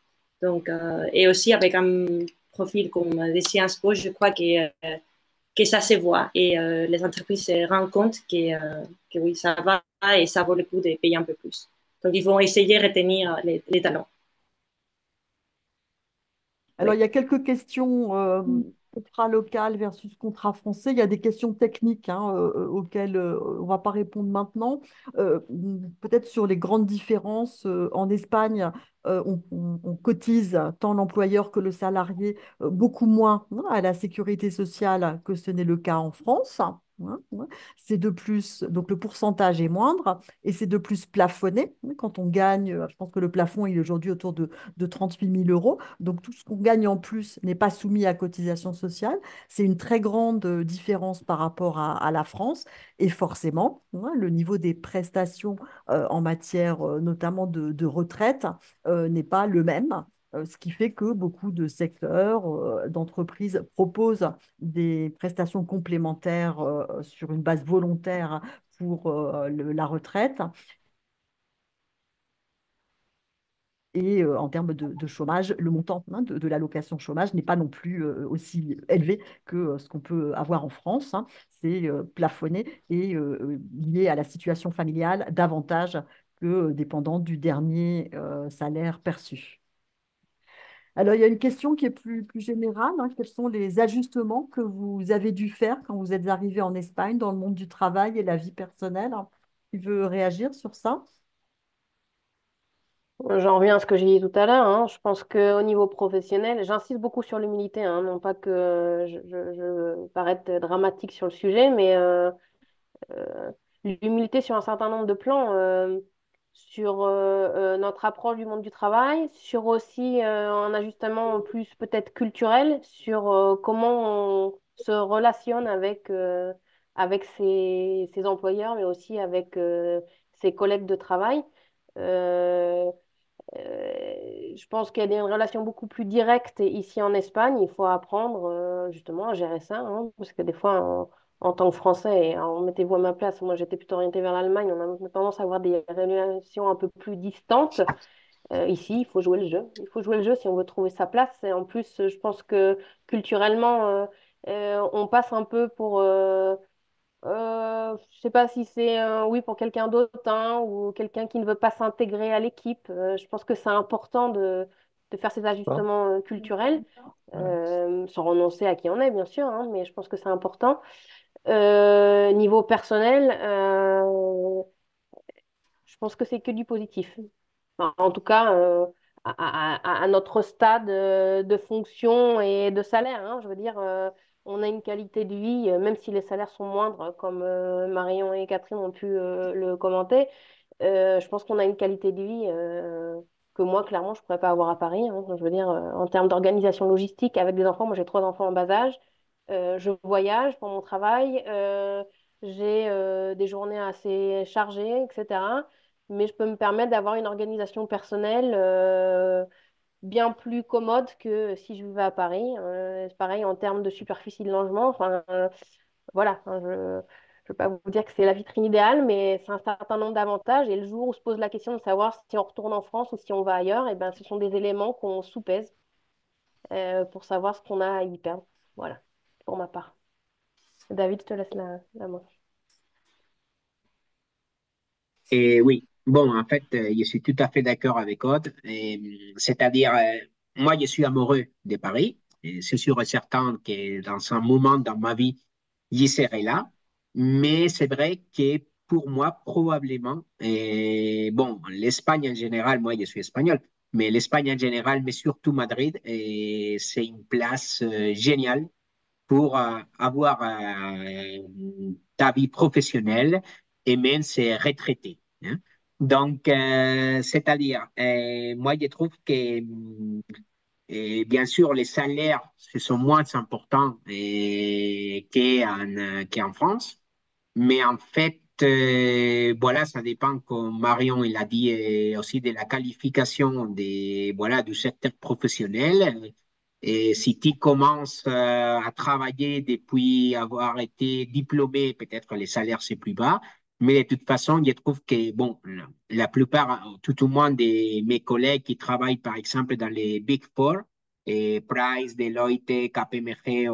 Donc, et aussi avec un profil comme des Sciences Po, je crois que ça se voit et les entreprises se rendent compte que oui, ça va et ça vaut le coup de payer un peu plus. Donc, ils vont essayer de retenir les talents. Alors, il Oui. y a quelques questions, contrat local versus contrat français. Il y a des questions techniques, hein, auxquelles on ne va pas répondre maintenant. Peut-être sur les grandes différences. En Espagne, on cotise tant l'employeur que le salarié beaucoup moins, hein, à la sécurité sociale que ce n'est le cas en France, hein. Ouais. C'est de plus, donc le pourcentage est moindre et c'est de plus plafonné. Quand on gagne, je pense que le plafond il est aujourd'hui autour de 38 000 euros. Donc, tout ce qu'on gagne en plus n'est pas soumis à cotisation sociale. C'est une très grande différence par rapport à la France. Et forcément, hein, le niveau des prestations en matière notamment de retraite n'est pas le même. Ce qui fait que beaucoup de secteurs, d'entreprises proposent des prestations complémentaires sur une base volontaire pour la retraite. Et en termes de chômage, le montant de l'allocation chômage n'est pas non plus aussi élevé que ce qu'on peut avoir en France, hein. C'est plafonné et lié à la situation familiale davantage que dépendant du dernier salaire perçu. Alors, il y a une question qui est plus générale, hein. Quels sont les ajustements que vous avez dû faire quand vous êtes arrivé en Espagne dans le monde du travail et la vie personnelle? Qui veut réagir sur ça? J'en reviens à ce que j'ai dit tout à l'heure, hein. Je pense qu'au niveau professionnel, j'insiste beaucoup sur l'humilité, hein. Non pas que je paraisse dramatique sur le sujet, mais euh, l'humilité sur un certain nombre de plans, sur notre approche du monde du travail, sur aussi un ajustement plus peut-être culturel, sur comment on se relationne avec ses employeurs, mais aussi avec ses collègues de travail. Euh, je pense qu'il y a des relations beaucoup plus directes ici en Espagne. Il faut apprendre justement à gérer ça, hein, parce que des fois, en tant que Français, et alors, mettez-vous à ma place, moi j'étais plutôt orientée vers l'Allemagne, on a tendance à avoir des relations un peu plus distantes. Ici, il faut jouer le jeu. Il faut jouer le jeu si on veut trouver sa place. Et en plus, je pense que culturellement, on passe un peu pour je sais pas si c'est un oui pour quelqu'un d'autre, hein, ou quelqu'un qui ne veut pas s'intégrer à l'équipe. Je pense que c'est important de faire ces Ah, ajustements culturels, sans renoncer à qui on est, bien sûr, hein, mais je pense que c'est important. Niveau personnel, je pense que c'est que du positif. Enfin, en tout cas, à notre stade de fonction et de salaire, hein, je veux dire, on a une qualité de vie, même si les salaires sont moindres, comme Marion et Catherine ont pu le commenter. Je pense qu'on a une qualité de vie que moi, clairement, je ne pourrais pas avoir à Paris, hein. Je veux dire, en termes d'organisation logistique avec des enfants, moi j'ai 3 enfants en bas âge. Je voyage pour mon travail. J'ai des journées assez chargées, etc. Mais je peux me permettre d'avoir une organisation personnelle bien plus commode que si je vivais à Paris. C'est pareil en termes de superficie de logement. Enfin, voilà, hein, je ne veux pas vous dire que c'est la vitrine idéale, mais c'est un certain nombre d'avantages. Et le jour où se pose la question de savoir si on retourne en France ou si on va ailleurs, eh ben, ce sont des éléments qu'on sous-pèse pour savoir ce qu'on a à y perdre. Voilà, pour ma part. David, je te laisse la main. Et oui, bon, en fait, je suis tout à fait d'accord avec Aude. C'est-à-dire, moi, je suis amoureux de Paris. Et c'est sûr et certain que dans un moment dans ma vie, j'y serai là. Mais c'est vrai que pour moi, probablement, bon, l'Espagne en général, moi, je suis espagnol, mais l'Espagne en général, mais surtout Madrid, c'est une place géniale pour avoir ta vie professionnelle et même se retraiter, hein. Donc, c'est-à-dire, moi, je trouve que, bien sûr, les salaires, ce sont moins importants qu'en France, mais en fait, voilà, ça dépend, comme Marion il a dit, aussi de la qualification voilà, du secteur professionnel. Et si tu commences à travailler depuis avoir été diplômé, peut-être les salaires c'est plus bas. Mais de toute façon, je trouve que, bon, la plupart, tout au moins de mes collègues qui travaillent, par exemple, dans les Big Four, Price, Deloitte, KPMG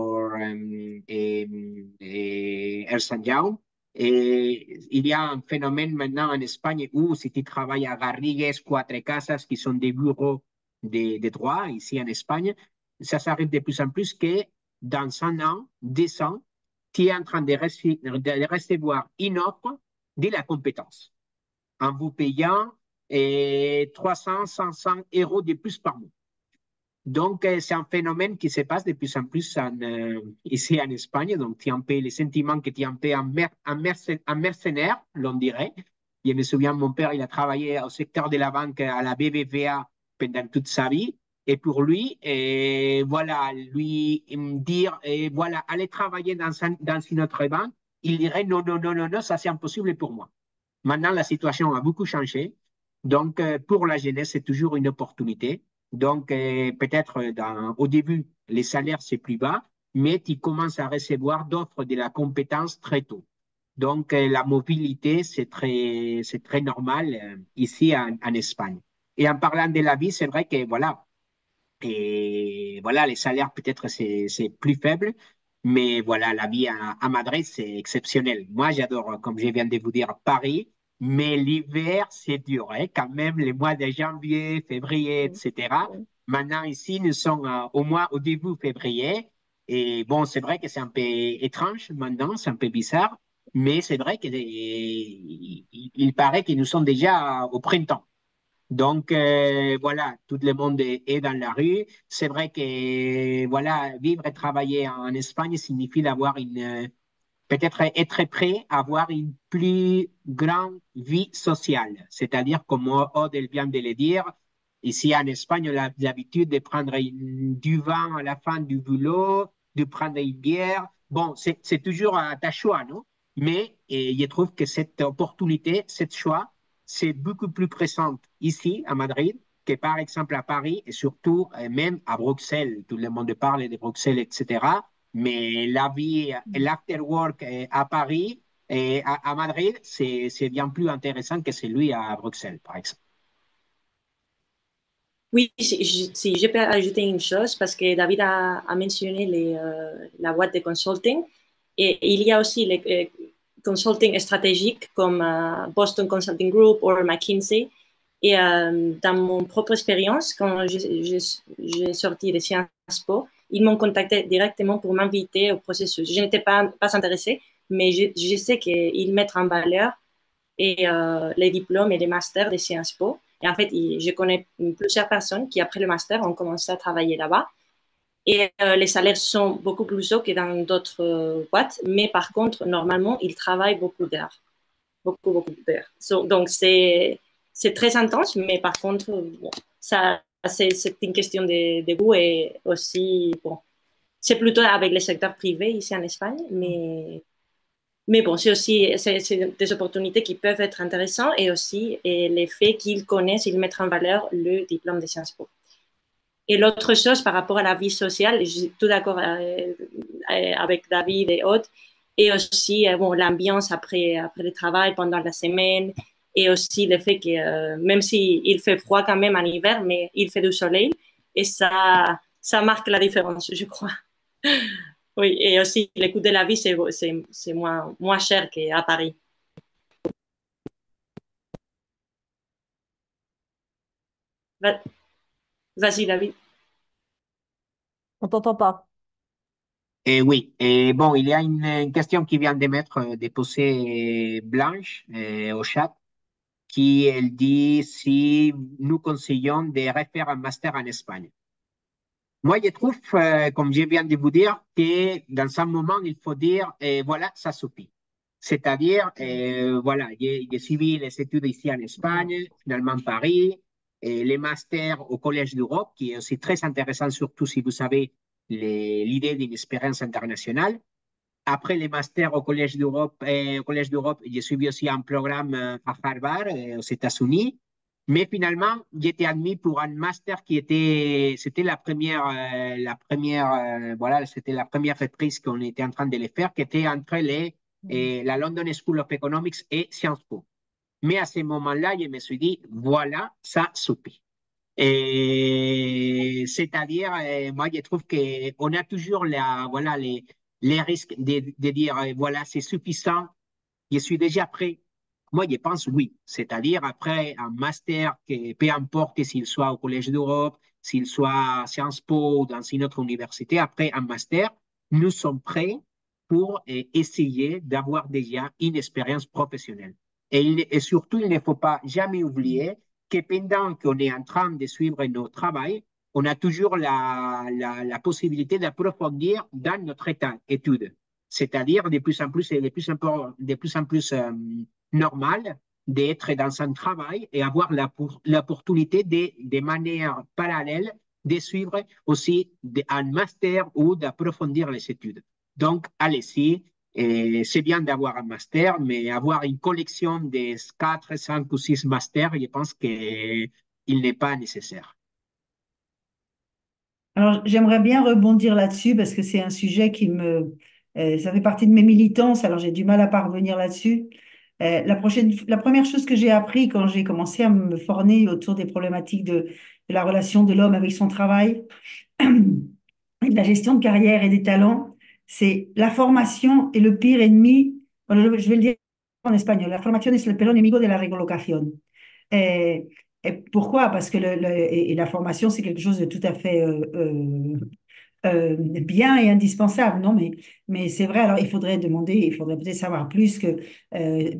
et Ernst Young, et il y a un phénomène maintenant en Espagne où si tu travailles à Garrigues, Quatre Casas, qui sont des bureaux de droit ici en Espagne, ça s'arrive de plus en plus que dans un an, 2 ans, tu es en train de recevoir une offre de la compétence en vous payant 300, 500 euros de plus par mois. Donc, c'est un phénomène qui se passe de plus en plus ici en Espagne. Donc, tu en payes les sentiments que tu en payes en mercenaire, l'on dirait. Je me souviens, mon père, il a travaillé au secteur de la banque à la BBVA pendant toute sa vie. Et pour lui, voilà, lui me dire, voilà, aller travailler dans une autre banque, il dirait non, non, non, non, non, ça c'est impossible pour moi. Maintenant, la situation a beaucoup changé. Donc, pour la jeunesse, c'est toujours une opportunité Donc, peut-être au début, les salaires, c'est plus bas, mais tu commences à recevoir d'offres de la compétence très tôt. Donc, la mobilité, c'est très normal ici en Espagne. Et en parlant de la vie, c'est vrai que voilà, et voilà, les salaires peut-être c'est plus faible, mais voilà, la vie à Madrid, c'est exceptionnel. Moi, j'adore, comme je viens de vous dire, Paris, mais l'hiver, c'est dur, hein, quand même, les mois de janvier, février, Mm. etc. Mm. Maintenant, ici, nous sommes au début février, et bon, c'est vrai que c'est un peu étrange maintenant, c'est un peu bizarre, mais c'est vrai qu'il il paraît que nous sommes déjà au printemps. Donc, voilà, tout le monde est dans la rue. C'est vrai que, voilà, vivre et travailler en Espagne signifie d'avoir peut-être être prêt à avoir une plus grande vie sociale. C'est-à-dire, comme Aude vient de le dire, ici en Espagne, on a l'habitude de prendre du vin à la fin du boulot, de prendre une bière. Bon, c'est toujours à ta choix, non? Mais je trouve que cette opportunité, cette choix, c'est beaucoup plus présente ici, à Madrid, que par exemple à Paris et surtout même à Bruxelles. Tout le monde parle de Bruxelles, etc. Mais la vie, l'after work à Paris et à Madrid, c'est bien plus intéressant que celui à Bruxelles, par exemple. Oui, si je peux ajouter une chose, parce que David a mentionné la boîte de consulting, et il y a aussi les consulting stratégiques comme Boston Consulting Group ou McKinsey. Et dans mon propre expérience, quand j'ai sorti de Sciences Po, ils m'ont contacté directement pour m'inviter au processus. Je n'étais pas intéressée, mais je sais qu'ils mettent en valeur et les diplômes et les masters de Sciences Po. Et en fait, je connais plusieurs personnes qui, après le master, ont commencé à travailler là-bas. Et les salaires sont beaucoup plus hauts que dans d'autres boîtes. Mais par contre, normalement, ils travaillent beaucoup d'heures. Beaucoup, beaucoup d'heures. Donc, c'est très intense. Mais par contre, bon, ça, c'est une question de goût. Et aussi, bon, c'est plutôt avec le secteur privé ici en Espagne. Mais bon, c'est des opportunités qui peuvent être intéressantes et aussi les faits qu'ils connaissent, ils mettent en valeur le diplôme de Sciences Po. Et l'autre chose par rapport à la vie sociale, je suis tout d'accord avec David et Aude, et aussi bon, l'ambiance après le travail, pendant la semaine, et aussi le fait que même s'il fait froid quand même en hiver, mais il fait du soleil, et ça marque la différence, je crois. Oui, et aussi le coût de la vie, c'est moins cher qu'à Paris. Vas-y, David. On t'entend pas. Et oui, et bon, il y a une question qui vient de mettre, de poser Blanche au chat, qui elle dit si nous conseillons de refaire un master en Espagne. Moi, je trouve, comme je viens de vous dire, que dans un moment, il faut dire, voilà, ça suffit. C'est-à-dire, voilà, j'ai suivi les études ici en Espagne, finalement Paris, et les masters au Collège d'Europe, qui est aussi très intéressant, surtout si vous savez l'idée d'une expérience internationale. Après les masters au Collège d'Europe, j'ai suivi aussi un programme à Harvard, aux États-Unis. Mais finalement, j'ai été admis pour un master c'était voilà, c'était la première reprise qu'on était en train de le faire, qui était entre la London School of Economics et Sciences Po. Mais à ce moment-là, je me suis dit, voilà, ça suffit. Et c'est-à-dire, moi, je trouve qu'on a toujours voilà, les risques de dire, voilà, c'est suffisant, je suis déjà prêt. Moi, je pense oui. C'est-à-dire, après un master, peu importe s'il soit au Collège d'Europe, s'il soit à Sciences Po ou dans une autre université, après un master, nous sommes prêts pour essayer d'avoir déjà une expérience professionnelle. Et surtout, il ne faut pas jamais oublier que pendant qu'on est en train de suivre notre travail, on a toujours la possibilité d'approfondir dans notre état d'étude. C'est-à-dire de plus en plus normal d'être dans un travail et avoir l'opportunité de manière parallèle de suivre aussi un master ou d'approfondir les études. Donc, allez-y, c'est bien d'avoir un master, mais avoir une collection de 4, 5 ou 6 masters, je pense qu'il n'est pas nécessaire. Alors, j'aimerais bien rebondir là-dessus parce que c'est un sujet ça fait partie de mes militances, alors j'ai du mal à parvenir là-dessus. La première chose que j'ai appris quand j'ai commencé à me former autour des problématiques de la relation de l'homme avec son travail, et de la gestion de carrière et des talents, c'est la formation est le pire ennemi. Bueno, je vais le dire en espagnol. La formación es el peor enemigo de la recolocación. Et, et pourquoi? Parce que et la formation, c'est quelque chose de tout à fait bien et indispensable, non? Mais c'est vrai, alors il faudrait demander, il faudrait peut-être savoir plus que,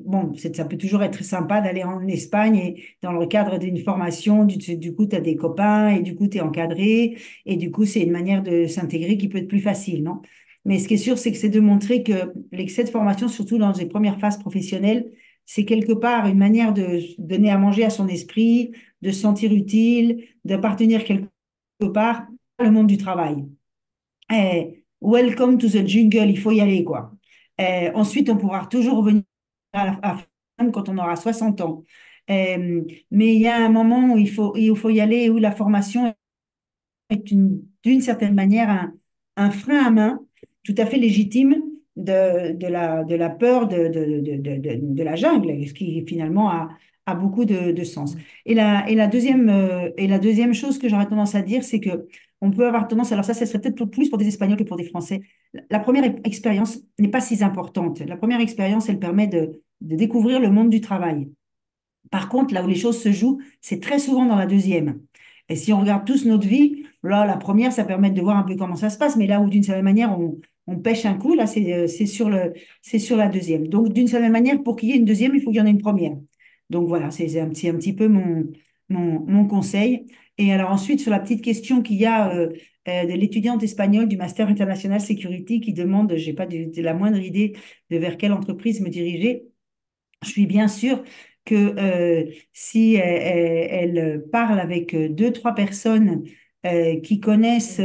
bon, ça peut toujours être sympa d'aller en Espagne et dans le cadre d'une formation, du coup, tu as des copains et du coup, tu es encadré et du coup, c'est une manière de s'intégrer qui peut être plus facile, non? Mais ce qui est sûr, c'est que c'est de montrer que l'excès de formation, surtout dans les premières phases professionnelles, c'est quelque part une manière de donner à manger à son esprit, de se sentir utile, d'appartenir quelque part au monde du travail. Welcome to the jungle, il faut y aller, quoi. Ensuite, on pourra toujours revenir à la fin quand on aura 60 ans. Mais il y a un moment où il faut y aller, où la formation est d'une certaine manière un frein à main tout à fait légitime de la peur de la jungle, ce qui finalement a beaucoup de sens. Et la deuxième chose que j'aurais tendance à dire, c'est que on peut avoir tendance, alors ça serait peut-être plus pour des Espagnols que pour des Français. La première expérience n'est pas si importante. La première expérience, elle permet de découvrir le monde du travail. Par contre, là où les choses se jouent, c'est très souvent dans la deuxième. Et si on regarde tous notre vie, là, la première, ça permet de voir un peu comment ça se passe, mais là où d'une certaine manière, on pêche un coup, là, c'est sur la deuxième. Donc, d'une certaine manière, pour qu'il y ait une deuxième, il faut qu'il y en ait une première. Donc, voilà, c'est un petit peu mon conseil. Et alors ensuite, sur la petite question qu'il y a de l'étudiante espagnole du Master International Security qui demande, j'ai pas de la moindre idée de vers quelle entreprise me diriger. Je suis bien sûre que si elle parle avec deux, trois personnes qui connaissent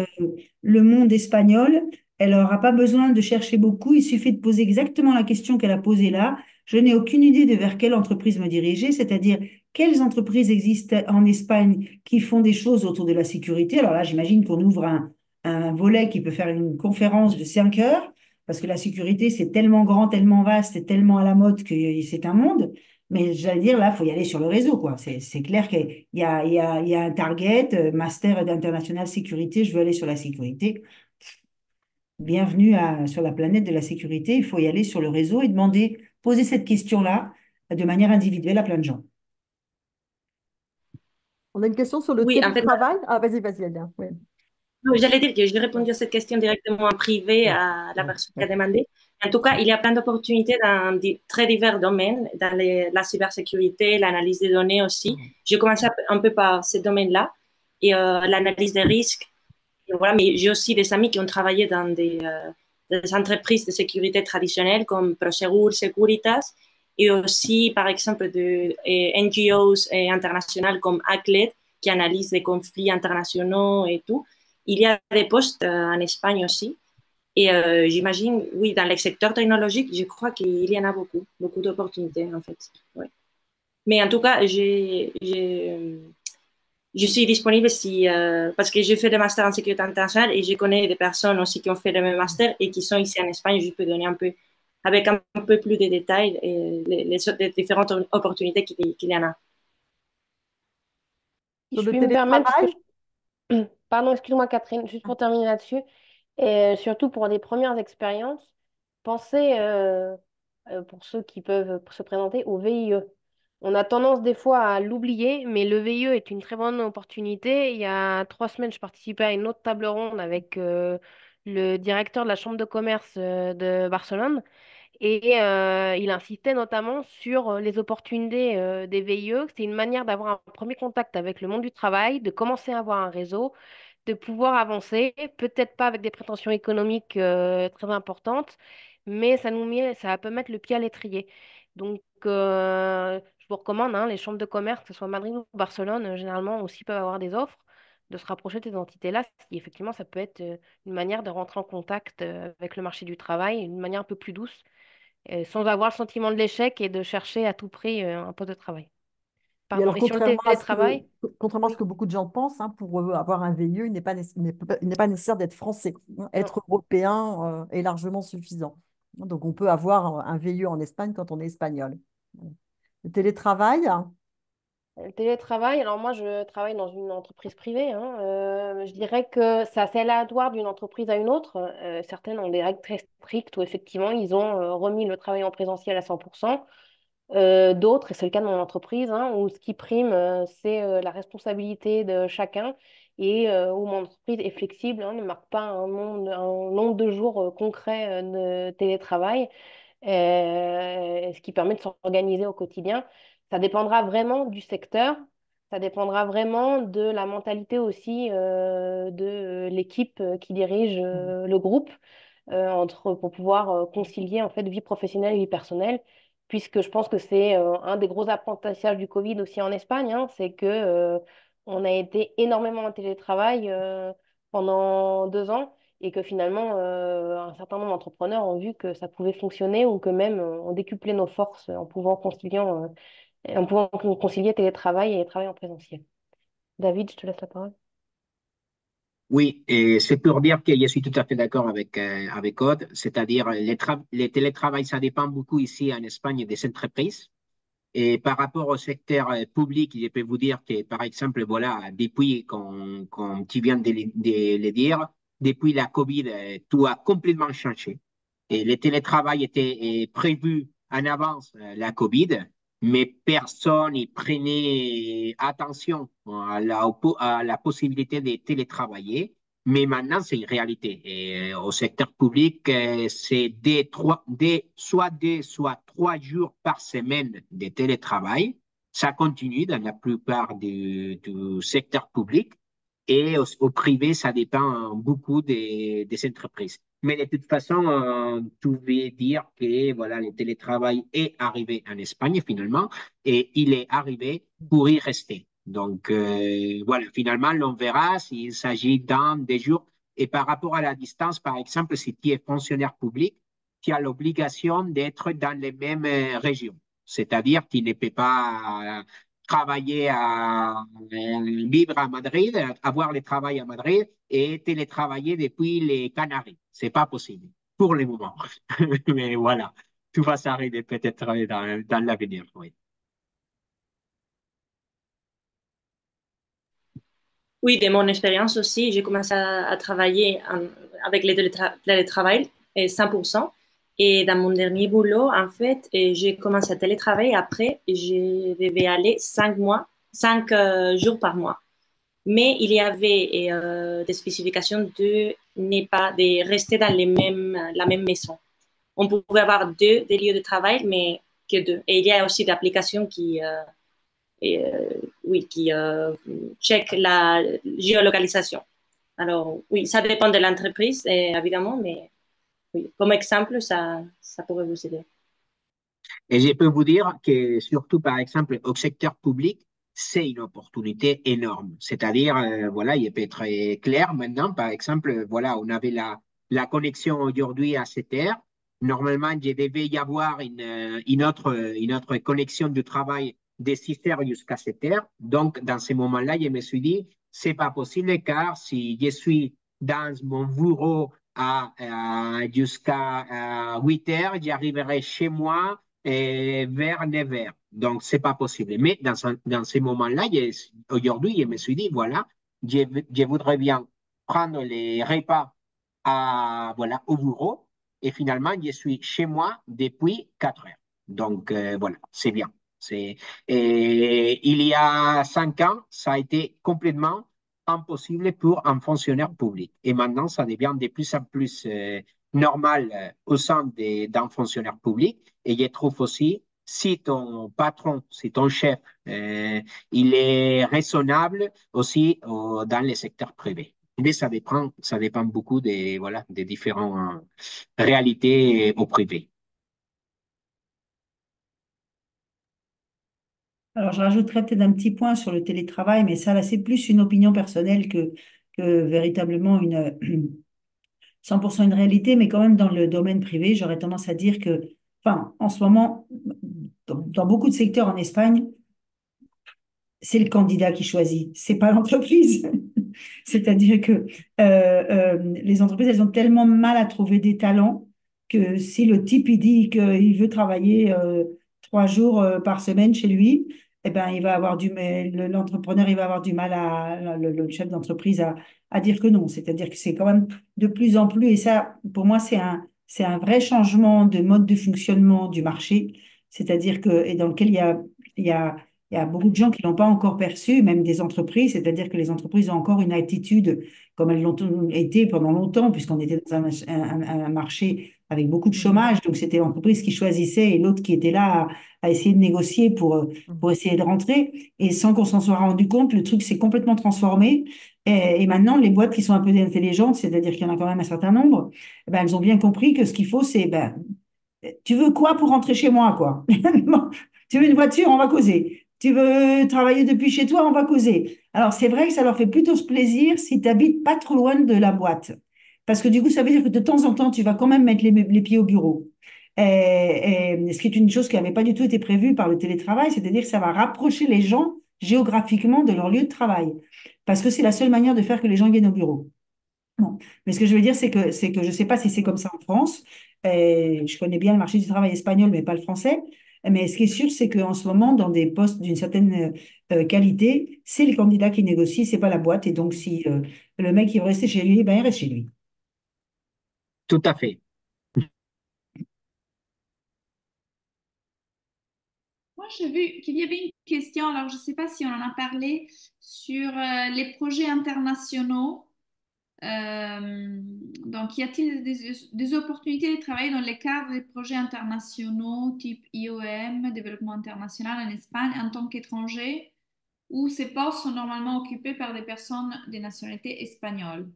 le monde espagnol, elle n'aura pas besoin de chercher beaucoup. Il suffit de poser exactement la question qu'elle a posée là. Je n'ai aucune idée de vers quelle entreprise me diriger, c'est-à-dire quelles entreprises existent en Espagne qui font des choses autour de la sécurité. Alors là, j'imagine qu'on ouvre un volet qui peut faire une conférence de 5 heures. Parce que la sécurité, c'est tellement grand, tellement vaste, c'est tellement à la mode que c'est un monde. Mais j'allais dire, là, il faut y aller sur le réseau, quoi. C'est clair il y a un target, master d'international sécurité, je veux aller sur la sécurité. Bienvenue sur la planète de la sécurité. Il faut y aller sur le réseau et poser cette question-là de manière individuelle à plein de gens. On a une question sur le Oui, en fait, télétravail. Ah, vas-y, Alia. Oui. non, j'allais dire que j'ai répondu à cette question directement en privé à la personne qui a demandé. En tout cas, il y a plein d'opportunités dans très divers domaines, dans la cybersécurité, l'analyse des données aussi. J'ai commencé un peu par ces domaines-là et l'analyse des risques. Et voilà, mais j'ai aussi des amis qui ont travaillé dans des entreprises de sécurité traditionnelles comme Prosegur, Securitas, et aussi, par exemple, de NGOs internationales comme ACLED, qui analysent les conflits internationaux et tout. Il y a des postes en Espagne aussi. Et j'imagine, oui, dans le secteur technologique, je crois qu'il y en a beaucoup, beaucoup d'opportunités en fait. Ouais. Mais en tout cas, je suis disponible si, parce que j'ai fait des masters en sécurité internationale et je connais des personnes aussi qui ont fait le même master et qui sont ici en Espagne. Je peux donner un peu, avec un peu plus de détails, les différentes opportunités qu'il y en a. Si Sur je le puis me permettre, télétravail, pardon, excuse-moi Catherine, juste pour terminer là-dessus, et surtout pour les premières expériences, pensez, pour ceux qui peuvent se présenter, au VIE. On a tendance des fois à l'oublier, mais le VIE est une très bonne opportunité. Il y a 3 semaines, je participais à une autre table ronde avec le directeur de la Chambre de commerce de Barcelone. Et il insistait notamment sur les opportunités des VIE. C'est une manière d'avoir un premier contact avec le monde du travail, de commencer à avoir un réseau, de pouvoir avancer, peut-être pas avec des prétentions économiques très importantes, mais ça peut mettre le pied à l'étrier. Donc, je vous recommande, hein, les chambres de commerce, que ce soit Madrid ou Barcelone, généralement aussi peuvent avoir des offres, de se rapprocher de ces entités-là, si effectivement ça peut être une manière de rentrer en contact avec le marché du travail, une manière un peu plus douce sans avoir le sentiment de l'échec et de chercher à tout prix un poste de travail. Et Pardon. alors, Et sur le télétravail, contrairement à ce oui, que beaucoup de gens pensent, hein, pour avoir un VIE, il n'est pas nécessaire d'être français. non. Être européen, est largement suffisant. Donc, on peut avoir un VIE en Espagne quand on est espagnol. Le télétravail, Le télétravail, alors moi je travaille dans une entreprise privée, hein. Je dirais que c'est assez aléatoire d'une entreprise à une autre. Certaines ont des règles très strictes où effectivement ils ont remis le travail en présentiel à 100%. D'autres, et c'est le cas de mon entreprise, hein, où ce qui prime, c'est la responsabilité de chacun et où mon entreprise est flexible, hein, ne marque pas un nombre de jours concret de télétravail, ce qui permet de s'organiser au quotidien. Ça dépendra vraiment du secteur, ça dépendra vraiment de la mentalité aussi de l'équipe qui dirige le groupe pour pouvoir concilier en fait vie professionnelle et vie personnelle, puisque je pense que c'est un des gros apprentissages du Covid aussi en Espagne, hein, c'est que on a été énormément en télétravail pendant 2 ans et que finalement un certain nombre d'entrepreneurs ont vu que ça pouvait fonctionner ou que même on décuplait nos forces en pouvant concilier télétravail et travail en présentiel. David, je te laisse la parole. Oui, et c'est pour dire que je suis tout à fait d'accord avec Aude, c'est-à-dire les télétravail, ça dépend beaucoup ici en Espagne des entreprises. Et par rapport au secteur public, je peux vous dire que, par exemple, voilà, depuis, comme tu viens de le dire, depuis la Covid, tout a complètement changé. Et le télétravail était prévu en avance, la Covid, mais personne n'y prenait attention à la possibilité de télétravailler. Mais maintenant, c'est une réalité. Et au secteur public, c'est soit 3 jours par semaine de télétravail. Ça continue dans la plupart du secteur public. Et au privé, ça dépend beaucoup des entreprises. Mais de toute façon, tu veux dire que voilà, le télétravail est arrivé en Espagne finalement, et il est arrivé pour y rester. Donc voilà, finalement, on verra s'il s'agit d'un des jours. Et par rapport à la distance, par exemple, si tu es fonctionnaire public, tu as l'obligation d'être dans les mêmes régions. C'est-à-dire qu'il ne peut pas travailler vivre à Madrid, avoir le travail à Madrid et télétravailler depuis les Canaries. C'est pas possible pour le moment. Mais voilà, tout va s'arrêter peut-être dans l'avenir. Oui. Oui, de mon expérience aussi, j'ai commencé à travailler avec les télétravail 100%. Et dans mon dernier boulot, en fait, j'ai commencé à télétravailler. Après, je devais aller 5 mois, 5 jours par mois. Mais il y avait des spécifications de rester dans la même maison. On pouvait avoir des lieux de travail, mais que deux. Et il y a aussi des applications qui check la géolocalisation. Alors, oui, ça dépend de l'entreprise, évidemment, mais oui, comme exemple, ça pourrait vous aider. Et je peux vous dire que surtout, par exemple, au secteur public, c'est une opportunité énorme. C'est-à-dire, voilà, il peut être clair maintenant, par exemple, voilà, on avait la connexion aujourd'hui à cette heure. Normalement, il devait y avoir une autre connexion du travail de 6 heures jusqu'à 7 heures. Donc, dans ce moment-là, je me suis dit, c'est pas possible car si je suis dans mon bureau jusqu'à 8 heures, j'arriverai chez moi vers 9 heures. Donc, c'est pas possible. Mais dans ces moments-là, aujourd'hui, je me suis dit, voilà, je voudrais bien prendre les repas voilà, au bureau et finalement, je suis chez moi depuis 4 heures. Donc, voilà, c'est bien. Il y a 5 ans, ça a été complètement impossible pour un fonctionnaire public. Et maintenant, ça devient de plus en plus normal au sein d'un fonctionnaire public. Et je trouve aussi, si ton patron, si ton chef, il est raisonnable aussi dans les secteurs privés. Mais ça dépend beaucoup voilà, des différentes réalités au privé. Alors, je rajouterais peut-être un petit point sur le télétravail, mais ça, là, c'est plus une opinion personnelle que véritablement une 100% une réalité, mais quand même dans le domaine privé, j'aurais tendance à dire que, enfin, en ce moment, dans beaucoup de secteurs en Espagne, c'est le candidat qui choisit, c'est pas l'entreprise. C'est-à-dire que les entreprises, elles ont tellement mal à trouver des talents que si le type il dit qu'il veut travailler 3 jours par semaine chez lui, eh ben il va avoir l'entrepreneur il va avoir du mal le chef d'entreprise à dire que non. C'est-à-dire que c'est quand même de plus en plus et ça pour moi c'est un vrai changement de mode de fonctionnement du marché. C'est-à-dire que et dans lequel il y a il y a beaucoup de gens qui l'ont pas encore perçu, même des entreprises, c'est-à-dire que les entreprises ont encore une attitude, comme elles l'ont été pendant longtemps, puisqu'on était dans un marché avec beaucoup de chômage, donc c'était l'entreprise qui choisissait et l'autre qui était là à essayer de négocier pour essayer de rentrer. Et sans qu'on s'en soit rendu compte, le truc s'est complètement transformé. Et maintenant, les boîtes qui sont un peu intelligentes, c'est-à-dire qu'il y en a quand même un certain nombre, eh ben, elles ont bien compris que ce qu'il faut, c'est, ben, tu veux quoi pour rentrer chez moi, quoi? Tu veux une voiture, on va causer. Tu veux travailler depuis chez toi, on va causer. Alors, c'est vrai que ça leur fait plutôt ce plaisir si tu habites pas trop loin de la boîte. Parce que du coup, ça veut dire que de temps en temps, tu vas quand même mettre les pieds au bureau. Ce qui est une chose qui n'avait pas du tout été prévue par le télétravail, c'est-à-dire que ça va rapprocher les gens géographiquement de leur lieu de travail. Parce que c'est la seule manière de faire que les gens viennent au bureau. Non. Mais ce que je veux dire, c'est que je ne sais pas si c'est comme ça en France. Je connais bien le marché du travail espagnol, mais pas le français. Mais ce qui est sûr, c'est qu'en ce moment, dans des postes d'une certaine qualité, c'est le candidat qui négocie, c'est pas la boîte. Et donc, si le mec il veut rester chez lui, ben, il reste chez lui. Tout à fait. Moi, j'ai vu qu'il y avait une question, alors je ne sais pas si on en a parlé, sur les projets internationaux. Donc, y a-t-il des opportunités de travailler dans le cadre des projets internationaux type IOM, développement international en Espagne, en tant qu'étranger, ou ces postes sont normalement occupés par des personnes de nationalité espagnole?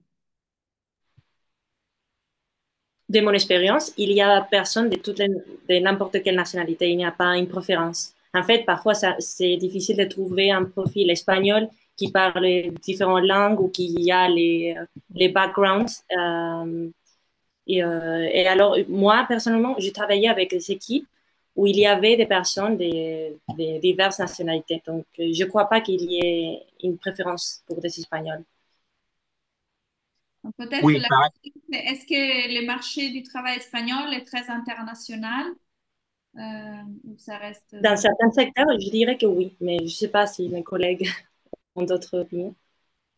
De mon expérience, il y a personne de n'importe quelle nationalité. Il n'y a pas une préférence. En fait, parfois, c'est difficile de trouver un profil espagnol qui parle différentes langues ou qui a les backgrounds. Et alors, moi, personnellement, j'ai travaillé avec des équipes où il y avait des personnes de diverses nationalités. Donc, je ne crois pas qu'il y ait une préférence pour des Espagnols. Donc, peut-être Oui, la question, c'est est-ce que le marché du travail espagnol est très international ou ça reste... Dans certains secteurs, je dirais que oui, mais je ne sais pas si mes collègues ont d'autres opinions.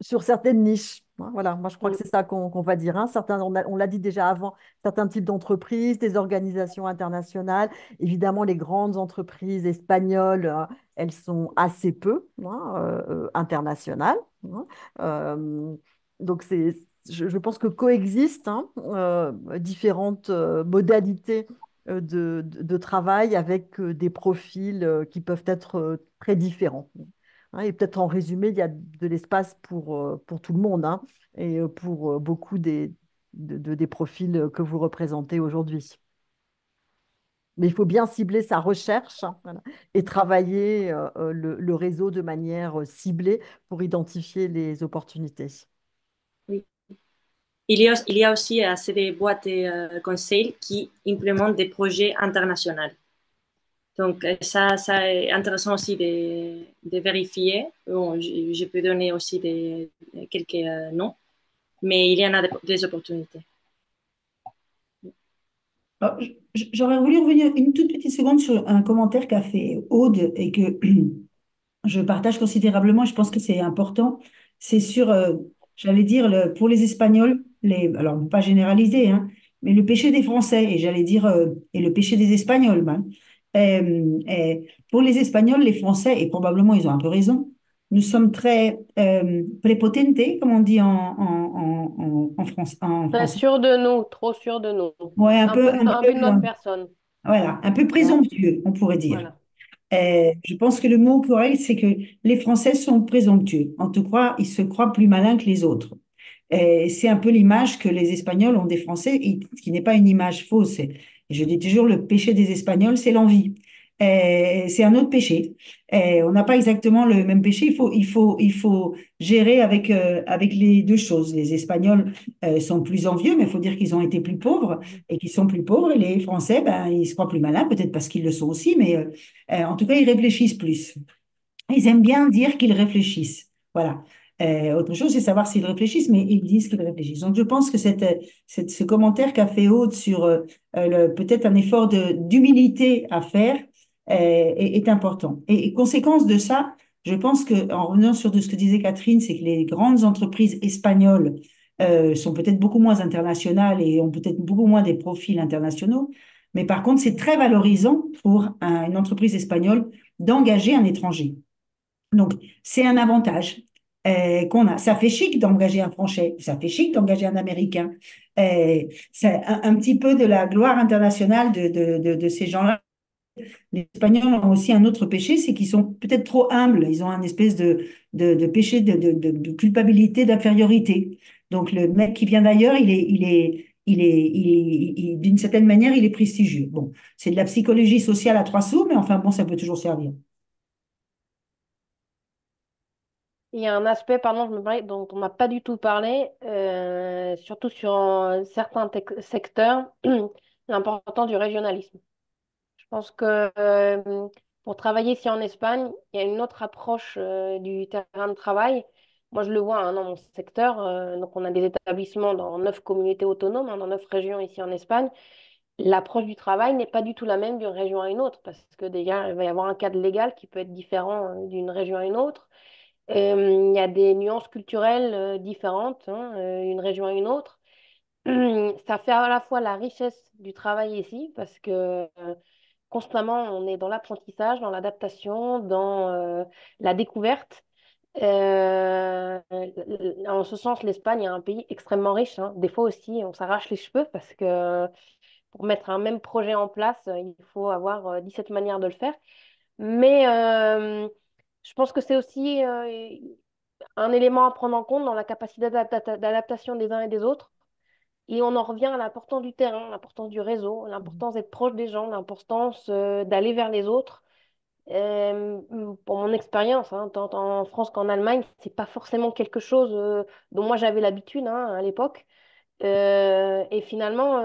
Sur certaines niches. Hein, voilà, moi je crois que c'est ça qu'on va dire. Hein. On l'a dit déjà avant, certains types d'entreprises, des organisations internationales. Évidemment, les grandes entreprises espagnoles, elles sont assez peu internationales. Hein. Euh, donc, je pense que coexistent hein, différentes modalités de travail avec des profils qui peuvent être très différents. Hein, et peut-être en résumé, il y a de l'espace pour tout le monde hein, et pour beaucoup des profils que vous représentez aujourd'hui. Mais il faut bien cibler sa recherche hein, voilà, et travailler le réseau de manière ciblée pour identifier les opportunités. Oui. Il y a aussi assez de boîtes de conseils qui implémentent des projets internationaux. Donc, ça est intéressant aussi de vérifier. Bon, je peux donner aussi quelques noms, mais il y en a des opportunités. Alors, j'aurais voulu revenir une toute petite seconde sur un commentaire qu'a fait Aude et que je partage considérablement, je pense que c'est important. C'est sur, j'allais dire, pour les Espagnols, alors pas généraliser, hein, mais le péché des Français, et j'allais dire, et le péché des Espagnols. Ben. Pour les Espagnols, les Français, et probablement ils ont un peu raison, nous sommes très prepotentes, comme on dit en Très français. sûr de nous, trop sûr de nous. Ouais, Un peu de notre personne. voilà, un peu Hein. présomptueux, on pourrait dire. Voilà. Je pense que le mot correct, c'est que les Français sont présomptueux. En tout cas, ils se croient plus malins que les autres. C'est un peu l'image que les Espagnols ont des Français, qui n'est pas une image fausse. Et je dis toujours, le péché des Espagnols, c'est l'envie. C'est un autre péché. On n'a pas exactement le même péché. Il faut gérer avec les deux choses. Les Espagnols sont plus envieux, mais il faut dire qu'ils ont été plus pauvres et qu'ils sont plus pauvres. Et les Français, ben, ils se croient plus malins, peut-être parce qu'ils le sont aussi, mais en tout cas, ils réfléchissent plus. Ils aiment bien dire qu'ils réfléchissent. Voilà. Autre chose, c'est savoir s'ils réfléchissent, mais ils disent qu'ils réfléchissent. Donc, je pense que ce commentaire qu'a fait Aude sur peut-être un effort d'humilité à faire est important. Et conséquence de ça, je pense que, en revenant sur ce que disait Catherine, c'est que les grandes entreprises espagnoles sont peut-être beaucoup moins internationales et ont peut-être beaucoup moins des profils internationaux. Mais par contre, c'est très valorisant pour une entreprise espagnole d'engager un étranger. Donc, c'est un avantage qu'on a. Ça fait chic d'engager un Français, ça fait chic d'engager un Américain. C'est un petit peu de la gloire internationale de ces gens-là. Les Espagnols ont aussi un autre péché, c'est qu'ils sont peut-être trop humbles. Ils ont un espèce de péché de culpabilité, d'infériorité. Donc, le mec qui vient d'ailleurs, d'une certaine manière, il est prestigieux. Bon, c'est de la psychologie sociale à trois sous, mais enfin bon, ça peut toujours servir. Il y a un aspect, pardon, je me parlais, dont on n'a pas du tout parlé, surtout sur certains secteurs, l'importance du régionalisme. Je pense que pour travailler ici en Espagne, il y a une autre approche du terrain de travail. Moi, je le vois hein, dans mon secteur. Donc, on a des établissements dans 9 communautés autonomes, hein, dans 9 régions ici en Espagne. L'approche du travail n'est pas du tout la même d'une région à une autre, parce que déjà, il va y avoir un cadre légal qui peut être différent d'une région à une autre. Il y a des nuances culturelles différentes, hein, d'une région à une autre. Ça fait à la fois la richesse du travail ici, parce que constamment, on est dans l'apprentissage, dans l'adaptation, dans la découverte. En ce sens, l'Espagne est un pays extrêmement riche, hein. Des fois aussi, on s'arrache les cheveux parce que pour mettre un même projet en place, il faut avoir 17 manières de le faire. Mais je pense que c'est aussi un élément à prendre en compte dans la capacité d'adaptation des uns et des autres. Et on en revient à l'importance du terrain, l'importance du réseau, l'importance d'être proche des gens, l'importance d'aller vers les autres. Pour mon expérience, hein, tant en France qu'en Allemagne, c'est pas forcément quelque chose dont moi j'avais l'habitude hein, à l'époque. Et finalement,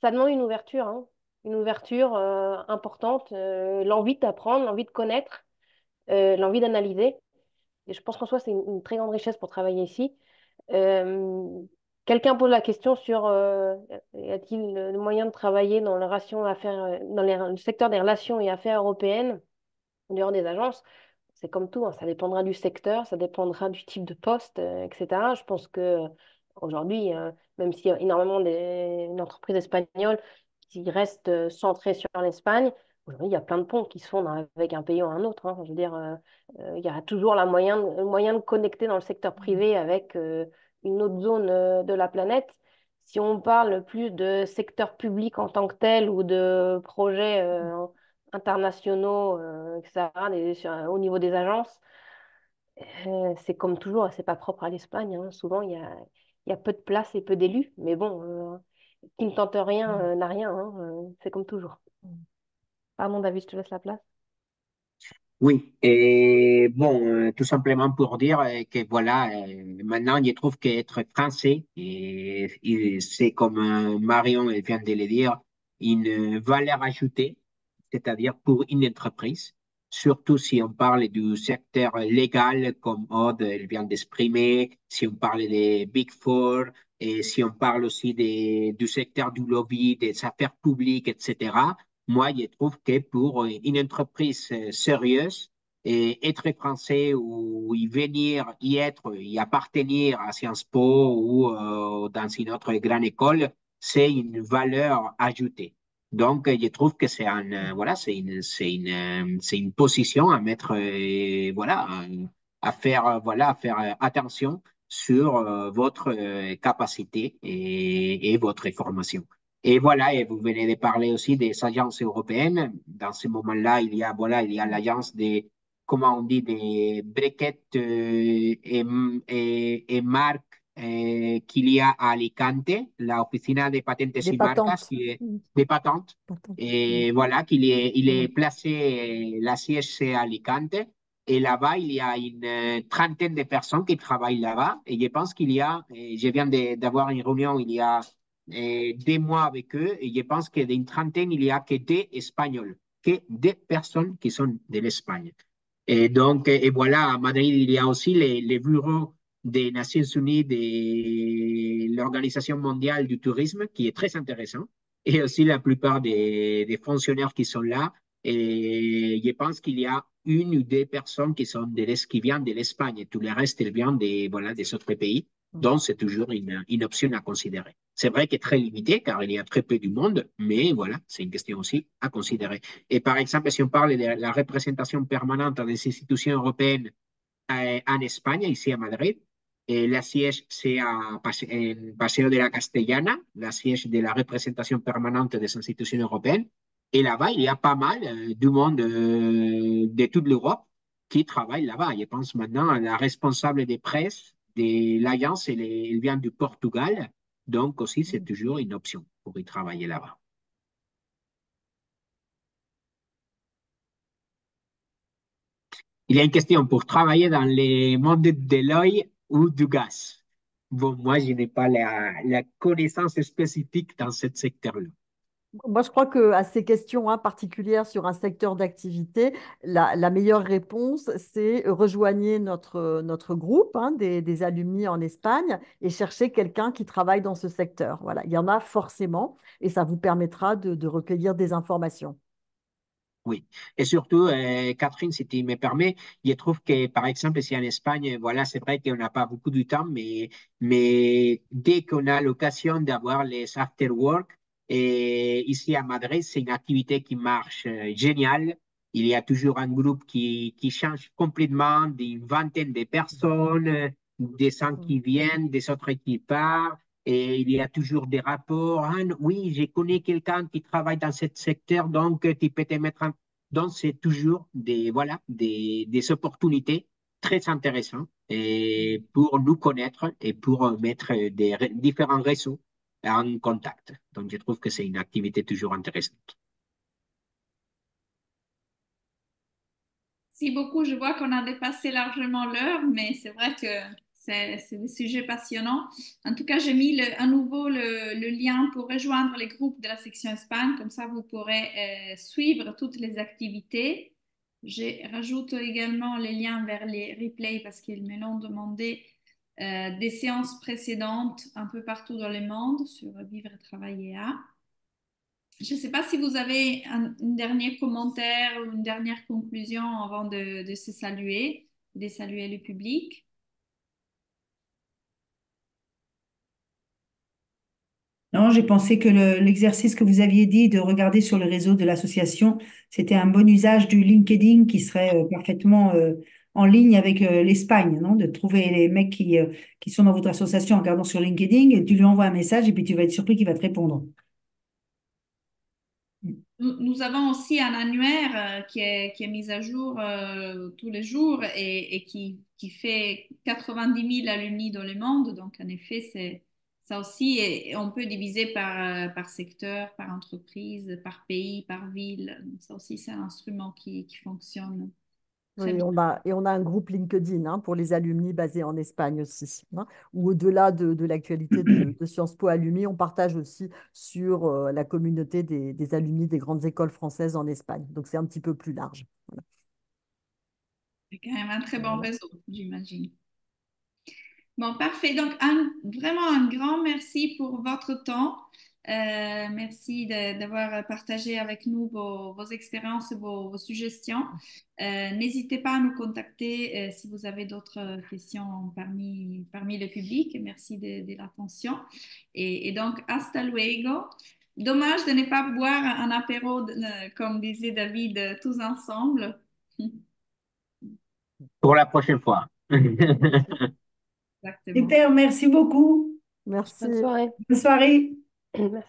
ça demande une ouverture importante, l'envie d'apprendre, l'envie de connaître, l'envie d'analyser. Et je pense qu'en soi, c'est une très grande richesse pour travailler ici. Euh, Quelqu'un pose la question sur y a-t-il le moyen de travailler dans les relations affaires, le secteur des relations et affaires européennes, en dehors des agences? C'est comme tout, hein, ça dépendra du secteur, ça dépendra du type de poste, etc. Je pense que aujourd'hui, même s'il y a énormément d'entreprises espagnoles qui restent centrées sur l'Espagne, aujourd'hui, il y a plein de ponts qui se font avec un pays ou un autre, hein. Je veux dire, il y a toujours le moyen de connecter dans le secteur privé avec une autre zone de la planète. Si on parle plus de secteur public en tant que tel ou de projets internationaux, etc., au niveau des agences, c'est comme toujours, c'est pas propre à l'Espagne, hein. Souvent, il y a peu de place et peu d'élus, mais bon, qui ne tente rien n'a rien, hein. C'est comme toujours. Pardon, David, je te laisse la place. Oui, et bon, tout simplement pour dire que voilà, maintenant je trouve qu'être français, et c'est comme Marion vient de le dire, une valeur ajoutée, c'est-à-dire pour une entreprise, surtout si on parle du secteur légal, comme Aude elle vient d'exprimer, si on parle des Big Four, et si on parle aussi du secteur du lobby, des affaires publiques, etc. Moi, je trouve que pour une entreprise sérieuse, et être français ou y venir, y être, y appartenir à Sciences Po ou dans une autre grande école, c'est une valeur ajoutée. Donc, je trouve que voilà, c'est une position à mettre, voilà, à faire, voilà, à faire attention sur votre capacité et votre formation. Et voilà, et vous venez de parler aussi des agences européennes. Dans ce moment-là, voilà, il y a l'agence des, comment on dit, des briquettes et marques qu'il y a à Alicante, la Oficina de Patentes Des y Marcas, patentes. qui est des patentes. Patentes. Et voilà, il est placé, la siège c'est à Alicante. Et là-bas, il y a une trentaine de personnes qui travaillent là-bas. Et je pense qu'il y a, je viens d'avoir une réunion il y a 2 mois avec eux. Et je pense que d'une trentaine, il y a que des Espagnols, que des personnes qui sont de l'Espagne. Et donc, et voilà, à Madrid, il y a aussi les bureaux des Nations Unies, de l'Organisation mondiale du tourisme, qui est très intéressant, et aussi la plupart des fonctionnaires qui sont là. Et je pense qu'il y a une ou deux personnes qui viennent de l'Espagne, et tout le reste, elles viennent voilà, des autres pays. Donc, c'est toujours une option à considérer. C'est vrai qu'elle est très limitée, car il y a très peu du monde, mais voilà, c'est une question aussi à considérer. Et par exemple, si on parle de la représentation permanente des institutions européennes en Espagne, ici à Madrid, et la siège, c'est en Paseo de la Castellana, la siège de la représentation permanente des institutions européennes. Et là-bas, il y a pas mal du monde de toute l'Europe qui travaille là-bas. Je pense maintenant à la responsable des presses de l'Alliance, elle vient du Portugal. Donc aussi, c'est toujours une option pour y travailler là-bas. Il y a une question pour travailler dans les mondes de l'œil ou du gaz. Bon, moi, je n'ai pas la connaissance spécifique dans ce secteur-là. Moi, je crois qu'à ces questions particulières sur un secteur d'activité, la meilleure réponse, c'est rejoignez notre groupe des alumni en Espagne et cherchez quelqu'un qui travaille dans ce secteur. Voilà, il y en a forcément et ça vous permettra de recueillir des informations. Oui. Et surtout, Catherine, si tu me permets, je trouve que, par exemple, ici en Espagne, voilà, c'est vrai qu'on n'a pas beaucoup de temps, mais dès qu'on a l'occasion d'avoir les after-work, et ici à Madrid, c'est une activité qui marche génial. Il y a toujours un groupe qui change complètement d'une vingtaine de personnes, des gens qui viennent, des autres qui partent. Et il y a toujours des rapports. Ah, oui, je connais quelqu'un qui travaille dans ce secteur, donc tu peux te mettre en... Donc, c'est toujours voilà, des opportunités très intéressantes et pour nous connaître et pour mettre différents réseaux en contact. Donc, je trouve que c'est une activité toujours intéressante. Merci beaucoup. Je vois qu'on a dépassé largement l'heure, mais c'est vrai que c'est des sujets passionnants. En tout cas, j'ai mis à nouveau le lien pour rejoindre les groupes de la section Espagne. Comme ça, vous pourrez suivre toutes les activités. Je rajoute également les liens vers les replays parce qu'ils me l'ont demandé des séances précédentes un peu partout dans le monde sur Vivre, Travailler à. Je ne sais pas si vous avez un dernier commentaire ou une dernière conclusion avant de se saluer, de saluer le public. Non, j'ai pensé que l'exercice que vous aviez dit de regarder sur le réseau de l'association, c'était un bon usage du LinkedIn qui serait parfaitement en ligne avec l'Espagne, non? De trouver les mecs qui sont dans votre association en regardant sur LinkedIn et tu lui envoies un message et puis tu vas être surpris qu'il va te répondre. Nous avons aussi un annuaire qui est mis à jour tous les jours et qui fait 90 000 alumni dans le monde. Donc, en effet, c'est ça aussi. Et on peut diviser par secteur, par entreprise, par pays, par ville. Donc, ça aussi, c'est un instrument qui fonctionne très Oui, bien. on a un groupe LinkedIn pour les alumni basés en Espagne aussi, où au-delà de l'actualité de Sciences Po Alumni, on partage aussi sur la communauté des alumni des grandes écoles françaises en Espagne. Donc c'est un petit peu plus large. Voilà. C'est quand même un très bon Voilà. réseau, j'imagine. Bon, parfait. Donc, vraiment un grand merci pour votre temps. Merci d'avoir partagé avec nous vos expériences et vos suggestions. N'hésitez pas à nous contacter si vous avez d'autres questions parmi le public. Merci de l'attention. Et donc, hasta luego. Dommage de ne pas boire un apéro, comme disait David, tous ensemble. Pour la prochaine fois. Exactement. Super, merci beaucoup. Merci. Bonne soirée. Bonne soirée. Merci.